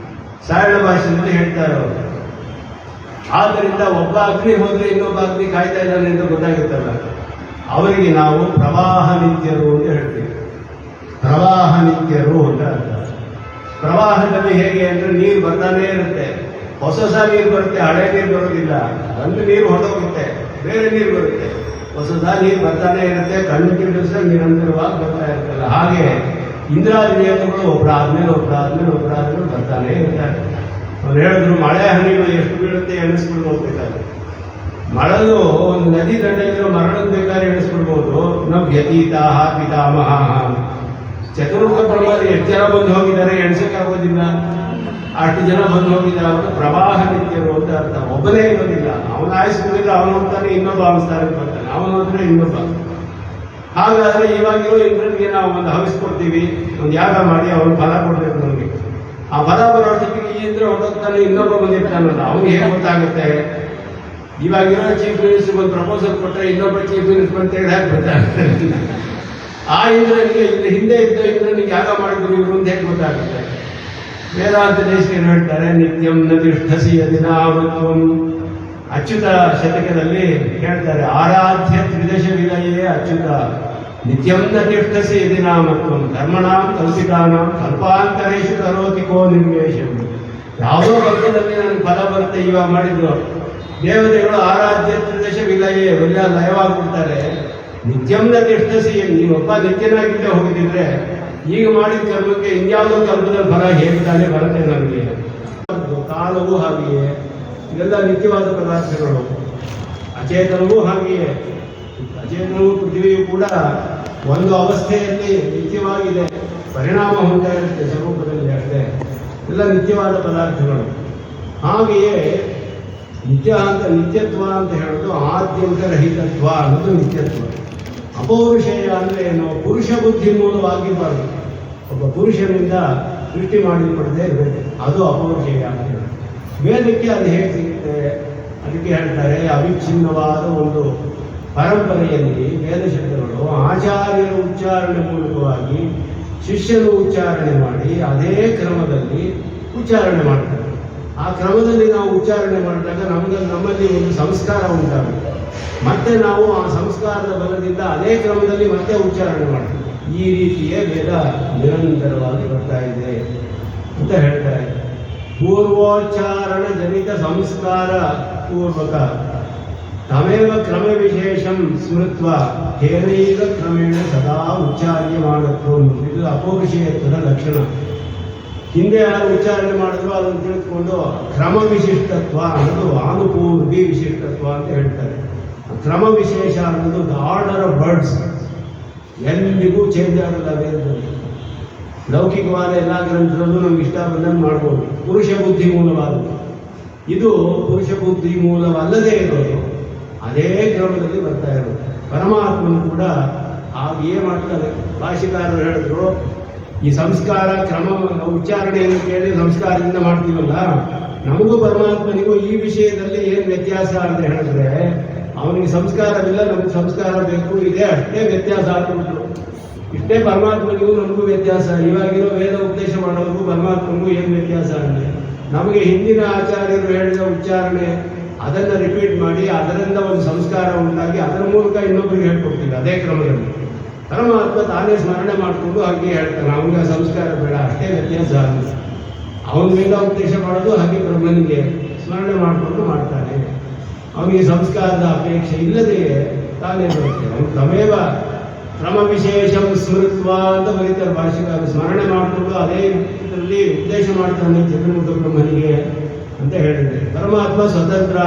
ಸಾರಳ ಭಾಷೆಯಲ್ಲಿ ಹೇಳ್ತಾರೆ ಅವರು. ಆದ್ದರಿಂದ ಒಬ್ಬ ಅಗ್ನಿ ಹೋದ್ರೆ ಇನ್ನೊಬ್ಬ ಅಗ್ನಿ ಕಾಯ್ತಾ ಇದ್ದಾನೆ ಅಂತ ಗೊತ್ತಾಗುತ್ತಲ್ಲ, ಅವರಿಗೆ ನಾವು ಪ್ರವಾಹ ನಿತ್ಯರು ಅಂತ ಹೇಳ್ತೀವಿ. ಪ್ರವಾಹ ನಿತ್ಯರು ಅಂತ ಅರ್ಥ. ಪ್ರವಾಹದಲ್ಲಿ ಹೇಗೆ ಅಂದ್ರೆ ನೀರು ಬರ್ತಾನೇ ಇರುತ್ತೆ. ಹೊಸ ನೀರು ಬರುತ್ತೆ, ಹಳೆ ನೀರು ಬರೋದಿಲ್ಲ. ಒಂದು ನೀರು ಹೊರಟೋಗುತ್ತೆ, ಬೇರೆ ನೀರು ಬರುತ್ತೆ. ಹೊಸ ನೀರು ಬರ್ತಾನೆ ಇರುತ್ತೆ, ಕಣ್ಣು ಕಿಡಿಸ ನಿರಂತರವಾಗಿ ಬರ್ತಾ ಇರುತ್ತಲ್ಲ. ಹಾಗೆ ಇಂದ್ರಾದಿ ದೇವತೆಗಳು ಒಬ್ಬರಾದ್ಮೇಲೆ ಬರ್ತಾನೆ ಇರ್ತಾರೆ. ಅವ್ರು ಹೇಳಿದ್ರು, ಮಳೆ ಹನಿಗಳು ಎಷ್ಟು ಬೀಳುತ್ತೆ ಎಣಿಸ್ಕೊಂಡು ಹೋಗ್ಬೇಕಾದ್ರೆ ಮರಳು ಒಂದು ನದಿ ದಂಡೆಗಿರೋ ಮರಳು ಬೇಕಾದ್ರೆ ಎಣಿಸ್ಬಿಡ್ಬೋದು. ನಾವು ವ್ಯತೀತಾಹ ಪಿತಾಮಹ ಚತುರ್ಮುಖ ಬ್ರಹ್ಮರು ಎಷ್ಟು ಜನ ಬಂದು ಹೋಗಿದ್ದಾರೆ ಎಣಿಸಕ್ಕಾಗೋದಿಲ್ಲ. ಅಷ್ಟು ಜನ ಬಂದು ಹೋಗಿದ್ದಾರೆ. ಅವರು ಪ್ರವಾಹ ನಿತ್ಯರು ಅಂತ ಅರ್ಥ. ಒಬ್ಬನೇ ಇರೋದಿಲ್ಲ. ಅವನ ಆಯಿಸ್ಕೊಂಡಿದ್ರೆ ಅವನು ಹೋಗ್ತಾನೆ, ಇನ್ನೊಬ್ಬ ಅವನ ಸ್ಥಾನಕ್ಕೆ ಬರ್ತಾನೆ, ಅವನು ಹೋದ್ರೆ ಇನ್ನೊಬ್ಬ. ಹಾಗಾದ್ರೆ ಇವಾಗಿರೋ ಇಂದ್ರನಿಗೆ ನಾವು ಒಂದು ಹವಿಸ್ಕೊಡ್ತೀವಿ, ಒಂದು ಯಾಗ ಮಾಡಿ ಅವನು ಫಲ ಕೊಡ್ಬೇಕು ನಮಗೆ. ಆ ಫಲ ಬರೋದಕ್ಕೆ ಈ ಇಂದ್ರ ಹೊರಟೋಗ್ತಾನೆ, ಇನ್ನೊಬ್ಬ ಬಂದಿರ್ತಾನಲ್ಲ, ಅವ್ನಿಗೆ ಹೇಗೆ ಗೊತ್ತಾಗುತ್ತೆ? ಇವಾಗಿರೋ ಚೀಫ್ ಮಿನಿಸ್ಟರ್ ಒಂದು ಪ್ರಪೋಸಲ್ ಕೊಟ್ಟರೆ ಇನ್ನೊಬ್ಬ ಚೀಫ್ ಮಿನಿಸ್ಟರ್ ಅಂತ ಹೇಳಿ ಹಾಕ್ಬಿಡ್ತಾರೆ. ಆ ಇಂದ್ರನಿಗೆ ಹಿಂದೆ ಇದ್ದ ಇಂದ್ರನಿಗೆ ಯಾಗ ಮಾಡಿದ್ರು ಇವರು ಅಂತ ಹೇಗೆ ಗೊತ್ತಾಗುತ್ತೆ? ವೇದಾಂತ ದೇಶಿಕರು ಹೇಳ್ತಾರೆ, ನಿತ್ಯಂ ನ ತಿಷ್ಠಸಿ ಯದಿನಾಮತ್ವಂ. ಅಚ್ಯುತ ಶತಕದಲ್ಲಿ ಹೇಳ್ತಾರೆ, ಆರಾಧ್ಯ ತ್ರಿದಶ ವಿಲಯೇ ಅಚ್ಯುತ ನಿತ್ಯಂ ನ ತಿಷ್ಠಸಿ ಯದಿನಾಮತ್ವಂ ಧರ್ಮಣಾಂ ಕಲ್ಪಿತಾನಾಂ ಕಲ್ಪಾಂತರೇಶು ಕರೋತಿಕೋ ನಿರ್ವೇಶಂ. ಯಾವುದೋ ವರ್ಗದಲ್ಲಿ ನನಗೆ ಫಲ ಬರುತ್ತೆ ಇವಾಗ ಮಾಡಿದ್ರು. ದೇವತೆಗಳು ಆರಾಧ್ಯ ತ್ರಿದಶ ವಿಲಯೇ ಎಲ್ಲ ಲಯವಾಗ್ಬಿಡ್ತಾರೆ. ನಿತ್ಯಂನ ತಿಷ್ಠಸಿ, ನೀವೊಬ್ಬ ನಿತ್ಯನಾಗಿದ್ದೇ ಹೋಗಿದ್ರೆ ಈಗ ಮಾಡಿದ ಕರ್ಮಕ್ಕೆ ಇನ್ಯಾವುದೋ ಕಲ್ಪದಲ್ಲಿ ಫಲ ಹೇಗೆ ತಾನೇ ಬರುತ್ತೆ ನಮಗೆ. ಕಾಲವೂ ಹಾಗೆಯೇ, ಇದೆಲ್ಲ ನಿತ್ಯವಾದ ಪದಾರ್ಥಗಳು. ಅಚೇತನವೂ ಹಾಗೆಯೇ, ಅಚೇತನವೂ ಪೃಥ್ವಿಯೂ ಕೂಡ ಒಂದು ಅವಸ್ಥೆಯಲ್ಲಿ ನಿತ್ಯವಾಗಿದೆ, ಪರಿಣಾಮ ಹೊಂದ್ತಾ ಇರುತ್ತೆ ಸ್ವರೂಪದಲ್ಲಿ ಅಷ್ಟೇ. ಎಲ್ಲ ನಿತ್ಯವಾದ ಪದಾರ್ಥಗಳು. ಹಾಗೆಯೇ ನಿತ್ಯತ್ವ ಅಂತ ಹೇಳೋದು ಆದ್ಯಂತ ರಹಿತತ್ವ ಅನ್ನೋದು ನಿತ್ಯತ್ವ. ಅಪೌರುಷೇಯ ಅಂದ್ರೆ ಏನು? ಪುರುಷ ಬುದ್ಧಿ ಮೂಲವಾಗಿರಬಾರ್ದು. ಒಬ್ಬ ಪುರುಷನಿಂದ ಸೃಷ್ಟಿ ಮಾಡಲ್ಪಡದೆ ಇರಬೇಕು, ಅದು ಅಪೌರುಷೇಯ ಅಂತ ಹೇಳಿ. ವೇದಕ್ಕೆ ಅದು ಹೇಗೆ ಸಿಗುತ್ತೆ? ಅದಕ್ಕೆ ಹೇಳ್ತಾರೆ, ಅವಿಚ್ಛಿನ್ನವಾದ ಒಂದು ಪರಂಪರೆಯಲ್ಲಿ ವೇದ ಶಬ್ದಗಳು ಆಚಾರ್ಯರ ಉಚ್ಚಾರಣೆ ಮೂಲಕವಾಗಿ ಶಿಷ್ಯರು ಉಚ್ಚಾರಣೆ ಮಾಡಿ ಅದೇ ಕ್ರಮದಲ್ಲಿ ಉಚ್ಚಾರಣೆ ಮಾಡ್ತಾರೆ. ಆ ಕ್ರಮದಲ್ಲಿ ನಾವು ಉಚ್ಚಾರಣೆ ಮಾಡಿದಾಗ ನಮ್ಮಲ್ಲಿ ಒಂದು ಸಂಸ್ಕಾರ ಉಂಟಾಗುತ್ತೆ. ಮತ್ತೆ ನಾವು ಆ ಸಂಸ್ಕಾರದ ಬಲದಿಂದ ಅದೇ ಕ್ರಮದಲ್ಲಿ ಮತ್ತೆ ಉಚ್ಚಾರಣೆ ಮಾಡ್ತೀವಿ. ಈ ರೀತಿಯೇ ವೇದ ನಿರಂತರವಾಗಿ ಬರ್ತಾ ಇದೆ ಅಂತ ಹೇಳ್ತಾರೆ. ಪೂರ್ವೋಚ್ಚಾರಣ ಜನಿತ ಸಂಸ್ಕಾರ ಪೂರ್ವಕ ತಮೇವ ಕ್ರಮ ವಿಶೇಷಂ ಸ್ಮೃತ್ವ ಹೇನೈವ ಕ್ರಮೇಣ ಸದಾ ಉಚ್ಚಾರ್ಯಮಾನತ್ವ. ಇದು ಅಪೌರುಷೇಯತ್ವದ ಲಕ್ಷಣ. ಹಿಂದೆ ಯಾರು ಉಚ್ಚಾರಣೆ ಮಾಡಿದ್ರು ಅದನ್ನು ತಿಳಿದುಕೊಂಡು ಕ್ರಮ ವಿಶಿಷ್ಟತ್ವ ಅನ್ನೋದು ಆನುಪೂರ್ವಿ ವಿಶಿಷ್ಟತ್ವ ಅಂತ ಹೇಳ್ತಾರೆ. ಕ್ರಮ ವಿಶೇಷ ಅನ್ನೋದು ದ ಆರ್ಡರ್ ಆಫ್ ಬರ್ಡ್ಸ್, ಎಂದಿಗೂ ಚೇಂಜ್ ಆಗಲ್ಲ ವೇದದಲ್ಲಿ. ಲೌಕಿಕವಾದ ಎಲ್ಲ ಗ್ರಂಥದಲ್ಲೂ ನಮ್ಗೆ ಇಷ್ಟ ಬಂದಂಗೆ ಮಾಡ್ಬೋದು. ಪುರುಷ ಬುದ್ಧಿ ಮೂಲವಾದದ್ದು ಇದು ಪುರುಷ ಬುದ್ಧಿ ಮೂಲವಲ್ಲದೇ ಇರೋದು ಅದೇ ಕ್ರಮದಲ್ಲಿ ಬರ್ತಾ ಇರೋದು. ಪರಮಾತ್ಮನು ಕೂಡ ಹಾಗೆಯೇ ಮಾಡ್ತಾರೆ. ಭಾಷಿಕಾರರು ಹೇಳಿದ್ರು, ಈ ಸಂಸ್ಕಾರ ಕ್ರಮ ಉಚ್ಚಾರಣೆಯನ್ನು ಕೇಳಿ ಸಂಸ್ಕಾರದಿಂದ ಮಾಡ್ತೀವಲ್ಲ, ನಮಗೂ ಪರಮಾತ್ಮನಿಗೂ ಈ ವಿಷಯದಲ್ಲಿ ಏನು ವ್ಯತ್ಯಾಸ ಅಂತ ಹೇಳಿದ್ರೆ, ಅವನಿಗೆ ಸಂಸ್ಕಾರವಿಲ್ಲ, ನಮಗೆ ಸಂಸ್ಕಾರ ಬೇಕು, ಇದೆ ಅಷ್ಟೇ ವ್ಯತ್ಯಾಸ ಆಗ್ಬಿಟ್ರು. ಇಷ್ಟೇ ಪರಮಾತ್ಮನಿಗೂ ನಮಗೂ ವ್ಯತ್ಯಾಸ. ಇವಾಗಿರೋ ವೇದ ಉಪದೇಶ ಮಾಡೋರಿಗೂ ಪರಮಾತ್ಮನಿಗೂ ಏನು ವ್ಯತ್ಯಾಸ ಅಂದರೆ, ನಮಗೆ ಹಿಂದಿನ ಆಚಾರ್ಯರು ಹೇಳಿದ ಉಚ್ಚಾರಣೆ ಅದನ್ನು ರಿಪೀಟ್ ಮಾಡಿ ಅದರಿಂದ ಒಂದು ಸಂಸ್ಕಾರ ಉಂಟಾಗಿ ಅದರ ಮೂಲಕ ಇನ್ನೊಬ್ಬರಿಗೆ ಹೇಳ್ಕೊಡ್ತೀವಿ ಅದೇ ಕ್ರಮದಲ್ಲಿ. ಪರಮಾತ್ಮ ತಾನೇ ಸ್ಮರಣೆ ಮಾಡಿಕೊಂಡು ಹಾಗೆ ಹೇಳ್ತಾನೆ, ಅವನಿಗೆ ಸಂಸ್ಕಾರ ಬೇಡ, ಅಷ್ಟೇ ವ್ಯತ್ಯಾಸ. ಅವನ ವೇದ ಉಪದೇಶ ಮಾಡೋದು ಹಾಗೆ ಬ್ರಹ್ಮನಿಗೆ ಸ್ಮರಣೆ ಮಾಡಿಕೊಂಡು ಮಾಡ್ತಾನೆ. ಅವನಿಗೆ ಸಂಸ್ಕಾರದ ಅಪೇಕ್ಷೆ ಇಲ್ಲದೆಯೇ ತಾನೇ ಬರುತ್ತೆ. ಅವನು ತಮೇವ ಕ್ರಮ ವಿಶೇಷಂ ಸ್ಮೃತ್ವ ಅಂತ ಬರೀತಾರೆ ಭಾಷೆಗಾರ. ಸ್ಮರಣೆ ಮಾಡಿಕೊಂಡು ಅದೇ ಇದರಲ್ಲಿ ಉಪದೇಶ ಮಾಡ್ತಾನೆ ಚತುರ್ಮುಖ ಬ್ರಹ್ಮನಿಗೆ ಅಂತ ಹೇಳಿದ್ರೆ. ಪರಮಾತ್ಮ ಸ್ವತಂತ್ರ,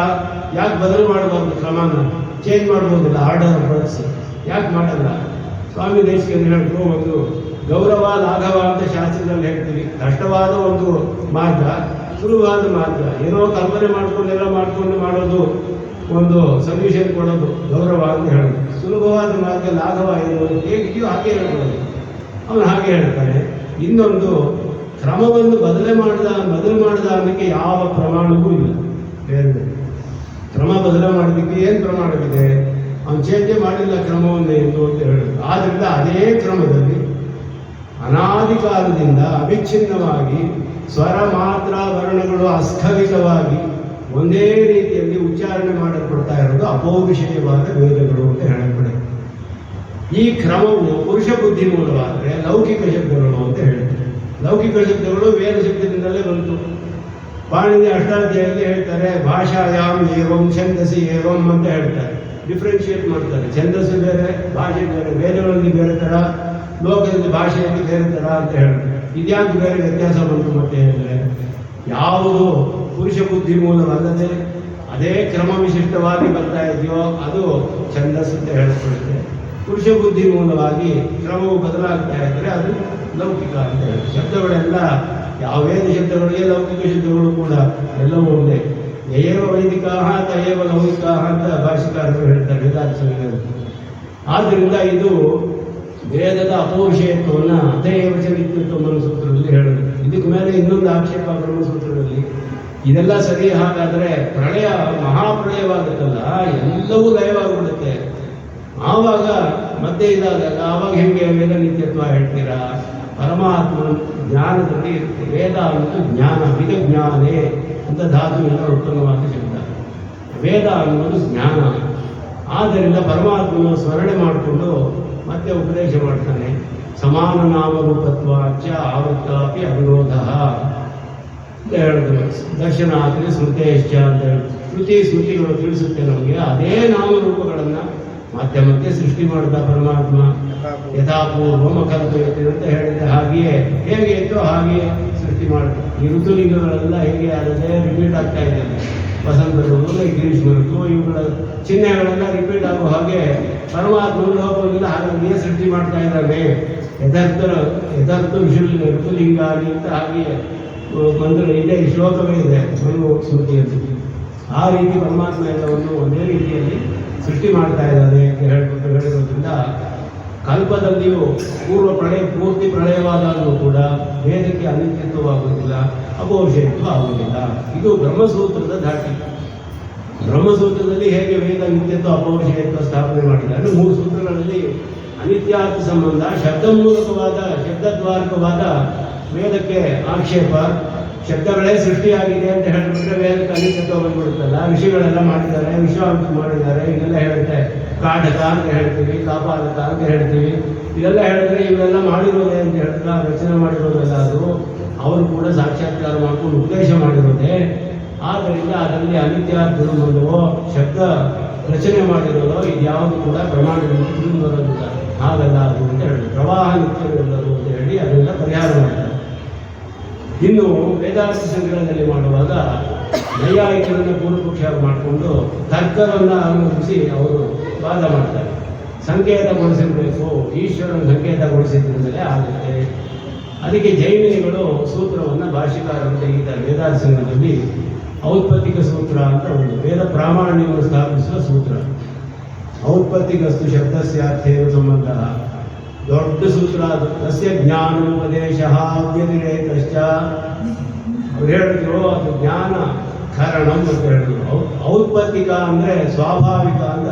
ಯಾಕೆ ಬದಲು ಮಾಡಬಾರ್ದು? ಕ್ರಮನ ಚೇಂಜ್ ಮಾಡ್ಬೋದಿಲ್ಲ, ಆರ್ಡರ್ ಆಫ್ ಬರ್ಡ್ಸ್ ಯಾಕೆ ಮಾಡಲ್ಲ? ಸ್ವಾಮಿ ದೇಶಿಕರು ಹೇಳಿದ್ರು, ಒಂದು ಗೌರವ ಲಾಘವ ಅಂತ ಶಾಸ್ತ್ರದಲ್ಲಿ ಹೇಳ್ತೀವಿ. ಕಷ್ಟವಾದ ಒಂದು ಮಾರ್ಗ, ಸುಲಭವಾದ ಮಾರ್ಗ. ಏನೋ ಕಲ್ಪನೆ ಮಾಡ್ಕೊಂಡು ಮಾಡೋದು, ಒಂದು ಸೊಲ್ಯೂಷನ್ ಕೊಡೋದು ಗೌರವ ಅಂತ ಹೇಳೋದು. ಸುಲಭವಾದ ಮಾರ್ಗ ಲಾಘವ ಏನು ಹೇಗಿದೆಯೋ ಹಾಗೆ ಹೇಳ್ಬೋದು. ಅವನು ಹಾಗೆ ಹೇಳ್ತಾನೆ. ಇನ್ನೊಂದು ಕ್ರಮವನ್ನು ಬದಲು ಮಾಡಿದ ಅನ್ನಕ್ಕೆ ಯಾವ ಪ್ರಮಾಣವೂ ಇಲ್ಲ ಬೇರೆ. ಕ್ರಮ ಬದಲು ಮಾಡೋದಕ್ಕೆ ಏನು ಪ್ರಮಾಣವಿದೆ? ಅವನು ಚೇಂಜೆ ಮಾಡಿಲ್ಲ ಕ್ರಮವನ್ನು ಎಂದು ಅಂತ ಹೇಳೋದು. ಆದ್ದರಿಂದ ಅದೇ ಕ್ರಮದಲ್ಲಿ ಅನಾದಿ ಕಾಲದಿಂದ ಅವಿಚ್ಛಿನ್ನವಾಗಿ ಸ್ವರ ಮಾತ್ರ ವರ್ಣಗಳು ಅಸ್ಥಗಿತವಾಗಿ ಒಂದೇ ರೀತಿಯಲ್ಲಿ ಉಚ್ಚಾರಣೆ ಮಾಡಲ್ಪಡ್ತಾ ಇರೋದು ಅಪೌರುಷೇಯವಾದ ವೇದಗಳು ಅಂತ ಹೇಳಲ್ಪಡೆ. ಈ ಕ್ರಮವು ಪುರುಷ ಬುದ್ಧಿ ಮೂಲವಾದರೆ ಲೌಕಿಕ ಶಬ್ದಗಳು ಅಂತ ಹೇಳ್ತಾರೆ. ಲೌಕಿಕ ಶಬ್ದಗಳು ವೇದ ಶಬ್ದದಿಂದಲೇ ಬಂತು. ಪಾಣಿನಿ ಅಷ್ಟಾಧ್ಯಾಯಲ್ಲಿ ಹೇಳ್ತಾರೆ, ಭಾಷಾಯಾಮ್ ಏವಂ ಛಂದಸಿ ಏವಂ ಅಂತ ಹೇಳ್ತಾರೆ. ಡಿಫ್ರೆನ್ಶಿಯೇಟ್ ಮಾಡ್ತಾರೆ. ಛಂದಸ್ಸು ಬೇರೆ, ಭಾಷೆ ಬೇರೆ, ವೇದಗಳಲ್ಲಿ ಬೇರೆ ಥರ, ಲೋಕದಲ್ಲಿ ಭಾಷೆಯಲ್ಲಿ ಬೇರೆ ಥರ ಅಂತ ಹೇಳ್ತಾರೆ. ಇದ್ಯಾಕೆ ಬೇರೆ ವ್ಯತ್ಯಾಸ ಬಂತು ಮತ್ತೆ ಹೇಳಿದ್ರೆ, ಯಾವುದು ಪುರುಷ ಬುದ್ಧಿ ಮೂಲವಲ್ಲದೆ ಅದೇ ಕ್ರಮ ವಿಶಿಷ್ಟವಾಗಿ ಬರ್ತಾ ಇದೆಯೋ ಅದು ಛಂದಸ್ಸು ಅಂತ ಹೇಳಿಕೊಳ್ಳುತ್ತೆ. ಪುರುಷ ಬುದ್ಧಿ ಮೂಲವಾಗಿ ಕ್ರಮವು ಬದಲಾಗ್ತಾ ಇದ್ದರೆ ಅದು ಲೌಕಿಕ ಅಂತ ಹೇಳಿ. ಶಬ್ದಗಳೆಲ್ಲ ಯಾವೇನು ಶಬ್ದಗಳಿಗೆ ಲೌಕಿಕ ಶಬ್ದಗಳು ಕೂಡ ಎಲ್ಲವೂ ಒಂದೇ. ಯಯೇವ ವೈದಿಕಾಹ ತಯೇವ ಲೌಕಿಕಾಹ ಅಂತ ಭಾಷಿಕಾರರು ಹೇಳ್ತಾರೆ ವೇದಾಂತದಲ್ಲಿ. ಆದ್ದರಿಂದ ಇದು ವೇದದ ಅಪೌರುಷೇಯತ್ವವನ್ನು ಅತಯೇವಚ ನಿತ್ಯತ್ವ ಸೂತ್ರದಲ್ಲಿ ಹೇಳೋದು. ಇದಕ್ಕೆ ಮೇಲೆ ಇನ್ನೊಂದು ಆಕ್ಷೇಪ ಬ್ರಹ್ಮಸೂತ್ರದಲ್ಲಿ ಇದೆಲ್ಲ ಸರಿ. ಹಾಗಾದರೆ ಪ್ರಳಯ ಮಹಾಪ್ರಳಯವಾಗುತ್ತಲ್ಲ, ಎಲ್ಲವೂ ಲಯವಾಗ್ಬಿಡುತ್ತೆ. ಆವಾಗ ಮತ್ತೆ ಇದಾದಾಗ ಆವಾಗ ಹೆಂಗೆ ವೇದ ನಿತ್ಯತ್ವ ಹೇಳ್ತೀರಾ? ಪರಮಾತ್ಮನ ಜ್ಞಾನದಲ್ಲಿ ಇರುತ್ತೆ. ವೇದ ಅನ್ನೋದು ಜ್ಞಾನ, ವಿಧಜ್ಞಾನೇ ಅಂತ ಧಾತುವಿನ ಉತ್ಪನ್ನವಾದ ಶಬ್ದ. ವೇದ ಅನ್ನೋದು ಜ್ಞಾನ. ಆದ್ದರಿಂದ ಪರಮಾತ್ಮನ ಸ್ಮರಣೆ ಮಾಡಿಕೊಂಡು ಮತ್ತೆ ಉಪದೇಶ ಮಾಡ್ತಾನೆ. ಸಮಾನ ನಾಮರೂಪತ್ವಾಚ ಆವೃತ್ತಾಪಿ ಅವಿರೋಧ ಅಂತ ಹೇಳಿದ್ರು. ದರ್ಶನಾತ್ರಿ ಸ್ಮೃತೇಶ್ಚ ಅಂತ ಹೇಳಿ ಸ್ಮೃತಿಗಳು ತಿಳಿಸುತ್ತೆ ನಮಗೆ. ಅದೇ ನಾಮರೂಪಗಳನ್ನು ಮತ್ತೆ ಮತ್ತೆ ಸೃಷ್ಟಿ ಮಾಡಿದ ಪರಮಾತ್ಮ. ಯಥಾಪೂರ್ವ ಅಕಲ್ಪಯತೆ ಅಂತ ಹೇಳಿದೆ. ಹಾಗೆಯೇ ಹೇಗೆ ಇತ್ತು ಹಾಗೆಯೇ ಸೃಷ್ಟಿ ಮಾಡಿದ. ಈ ಋತುಲಿಂಗಗಳೆಲ್ಲ ಹೇಗೆ ಅದೇ ರಿಪೀಟ್ ಆಗ್ತಾ ಇದೆ. ವಸಂತ ಋತು, ಗ್ರೀಷ್ಮ ಋತು, ಇವುಗಳ ಚಿಹ್ನೆಗಳೆಲ್ಲ ರಿಪೀಟ್ ಆಗೋ ಹಾಗೆ ಪರಮಾತ್ಮನ ಲೋಕದಿಂದ ಹಾಗೆ ಸೃಷ್ಟಿ ಮಾಡ್ತಾ ಇದ್ದಾನೆ. ಯಥಾರ್ಥ ಋತುಲಿಂಗಾಲಿ ಅಂತ ಹಾಗೆಯೇ ಮಂತ್ರ ಇದೆ, ಶ್ಲೋಕವೇ ಇದೆ ಮನು ಸ್ಮೃತಿಯಲ್ಲಿ. ಆ ರೀತಿ ಪರಮಾತ್ಮ ಎಲ್ಲವನ್ನು ಒಂದೇ ರೀತಿಯಲ್ಲಿ ಸೃಷ್ಟಿ ಮಾಡ್ತಾ ಇದ್ದಾನೆ ಅಂತ ಹೇಳಿರೋದ್ರಿಂದ ಕಲ್ಪದಲ್ಲಿಯೂ ಪೂರ್ವ ಪ್ರಳಯ ಪೂರ್ತಿ ಪ್ರಳಯವಾದಾಗಲೂ ಕೂಡ ವೇದಕ್ಕೆ ಅನಿತ್ಯತ್ವವಾಗುವುದಿಲ್ಲ, ಅಪೌರುಷೇಯತ್ವ ಆಗುವುದಿಲ್ಲ. ಇದು ಬ್ರಹ್ಮಸೂತ್ರದ ಧಾಟಿ. ಬ್ರಹ್ಮಸೂತ್ರದಲ್ಲಿ ಹೇಗೆ ವೇದ ನಿತ್ಯತ್ವ ಅಪೌರುಷೇಯತ್ವ ಸ್ಥಾಪನೆ ಮಾಡಿದ್ದಾರೆ. 3 ಸೂತ್ರಗಳಲ್ಲಿ ಅನಿತ್ಯಾರ್ಥ ಸಂಬಂಧ, ಶಬ್ದಮೂಲಕವಾದ ಶಬ್ದದ್ವಾರಕವಾದ ವೇದಕ್ಕೆ ಆಕ್ಷೇಪ. ಶಬ್ದಗಳೇ ಸೃಷ್ಟಿಯಾಗಿದೆ ಅಂತ ಹೇಳಿಬಿಟ್ರೆ ವೇದಕ್ಕೆ ಅನಿತ್ಯತ್ವ ಬಂದ್ಬಿಡುತ್ತಲ್ಲ. ಋಷಿಗಳೆಲ್ಲ ಮಾಡಿದ್ದಾರೆ, ವಿಶ್ವಾಮಿತ್ರ ಮಾಡಿದ್ದಾರೆ, ಇದೆಲ್ಲ ಹೇಳುತ್ತೆ. ಕಾಢಕ ಅಂತ ಹೇಳ್ತೀವಿ, ಕಾಪಾಲಕ ಅಂತ ಹೇಳ್ತೀವಿ. ಇದೆಲ್ಲ ಹೇಳಿದ್ರೆ ಇವೆಲ್ಲ ಮಾಡಿರೋದೇ ಅಂತ ಹೇಳ್ತಾ ರಚನೆ ಮಾಡಿರೋದೆಲ್ಲ ಅದು ಅವರು ಕೂಡ ಸಾಕ್ಷಾತ್ಕಾರ ಮಾಡ್ಕೊಂಡು ಉಪದೇಶ ಮಾಡಿರೋದೆ. ಆದ್ದರಿಂದ ಅದರಲ್ಲಿ ಅನಿತ್ಯಾರ್ಥಗಳು ಬಂದವೋ ಶಬ್ದ ರಚನೆ ಮಾಡಿರೋದೋ ಇದ್ಯಾವುದು ಕೂಡ ಪ್ರಮಾಣದಿಂದ ತಿಳಿದು ಬರೋದಿಲ್ಲ. ಹಾಗಲ್ಲ ಅದು ಅಂತ ಹೇಳಿ ಪ್ರವಾಹ ನಿತ್ಯವೆಲ್ಲರು ಅಂತ ಹೇಳಿ ಅದರಿಂದ ಪರಿಹಾರ ಮಾಡ್ತಾರೆ. ಇನ್ನು ವೇದಾಂತ ಸಂಗ್ರಹದಲ್ಲಿ ಮಾಡುವಾಗ ನೈಯಾಯಿಕರನ್ನು ಪೂರ್ವಪಕ್ಷ ಮಾಡಿಕೊಂಡು ತರ್ಕವನ್ನು ಅನುಮತಿಸಿ ಅವರು ವಾದ ಮಾಡ್ತಾರೆ. ಸಂಕೇತಗೊಳಿಸಿರಬೇಕು, ಈಶ್ವರನ ಸಂಕೇತಗೊಳಿಸಿದ್ರಿಂದಲೇ ಆಗುತ್ತೆ. ಅದಕ್ಕೆ ಜೈಮಿನಿಗಳು ಸೂತ್ರವನ್ನು ಭಾಷಿಕಾರರು ತೆಗಿತಾರೆ. ವೇದಾಂತ ಸಂಗ್ರಹದಲ್ಲಿ ಔತ್ಪತ್ತಿಕ ಸೂತ್ರ ಅಂತ ಒಂದು ವೇದ ಪ್ರಾಮಾಣ್ಯವನ್ನು ಸ್ಥಾಪಿಸುವ ಸೂತ್ರ. ಔತ್ಪತ್ತಿಕಸ್ತು ಶಬ್ದಸ್ಯಾರ್ಥೇವ ಸಂಬಂಧ ದೊಡ್ಡ ಸೂತ್ರ ಅದು. ತಸ್ಯ ಜ್ಞಾನೋಪದೇಶ ವ್ಯತಿರೇಕಶ್ಚ ಅವ್ರು ಹೇಳಿದ್ರು ಅದು ಜ್ಞಾನ ಕಾರಣಂ ಅಂತ ಹೇಳಿದ್ರು. ಔತ್ಪತ್ತಿಕ ಅಂದರೆ ಸ್ವಾಭಾವಿಕ ಅಂತ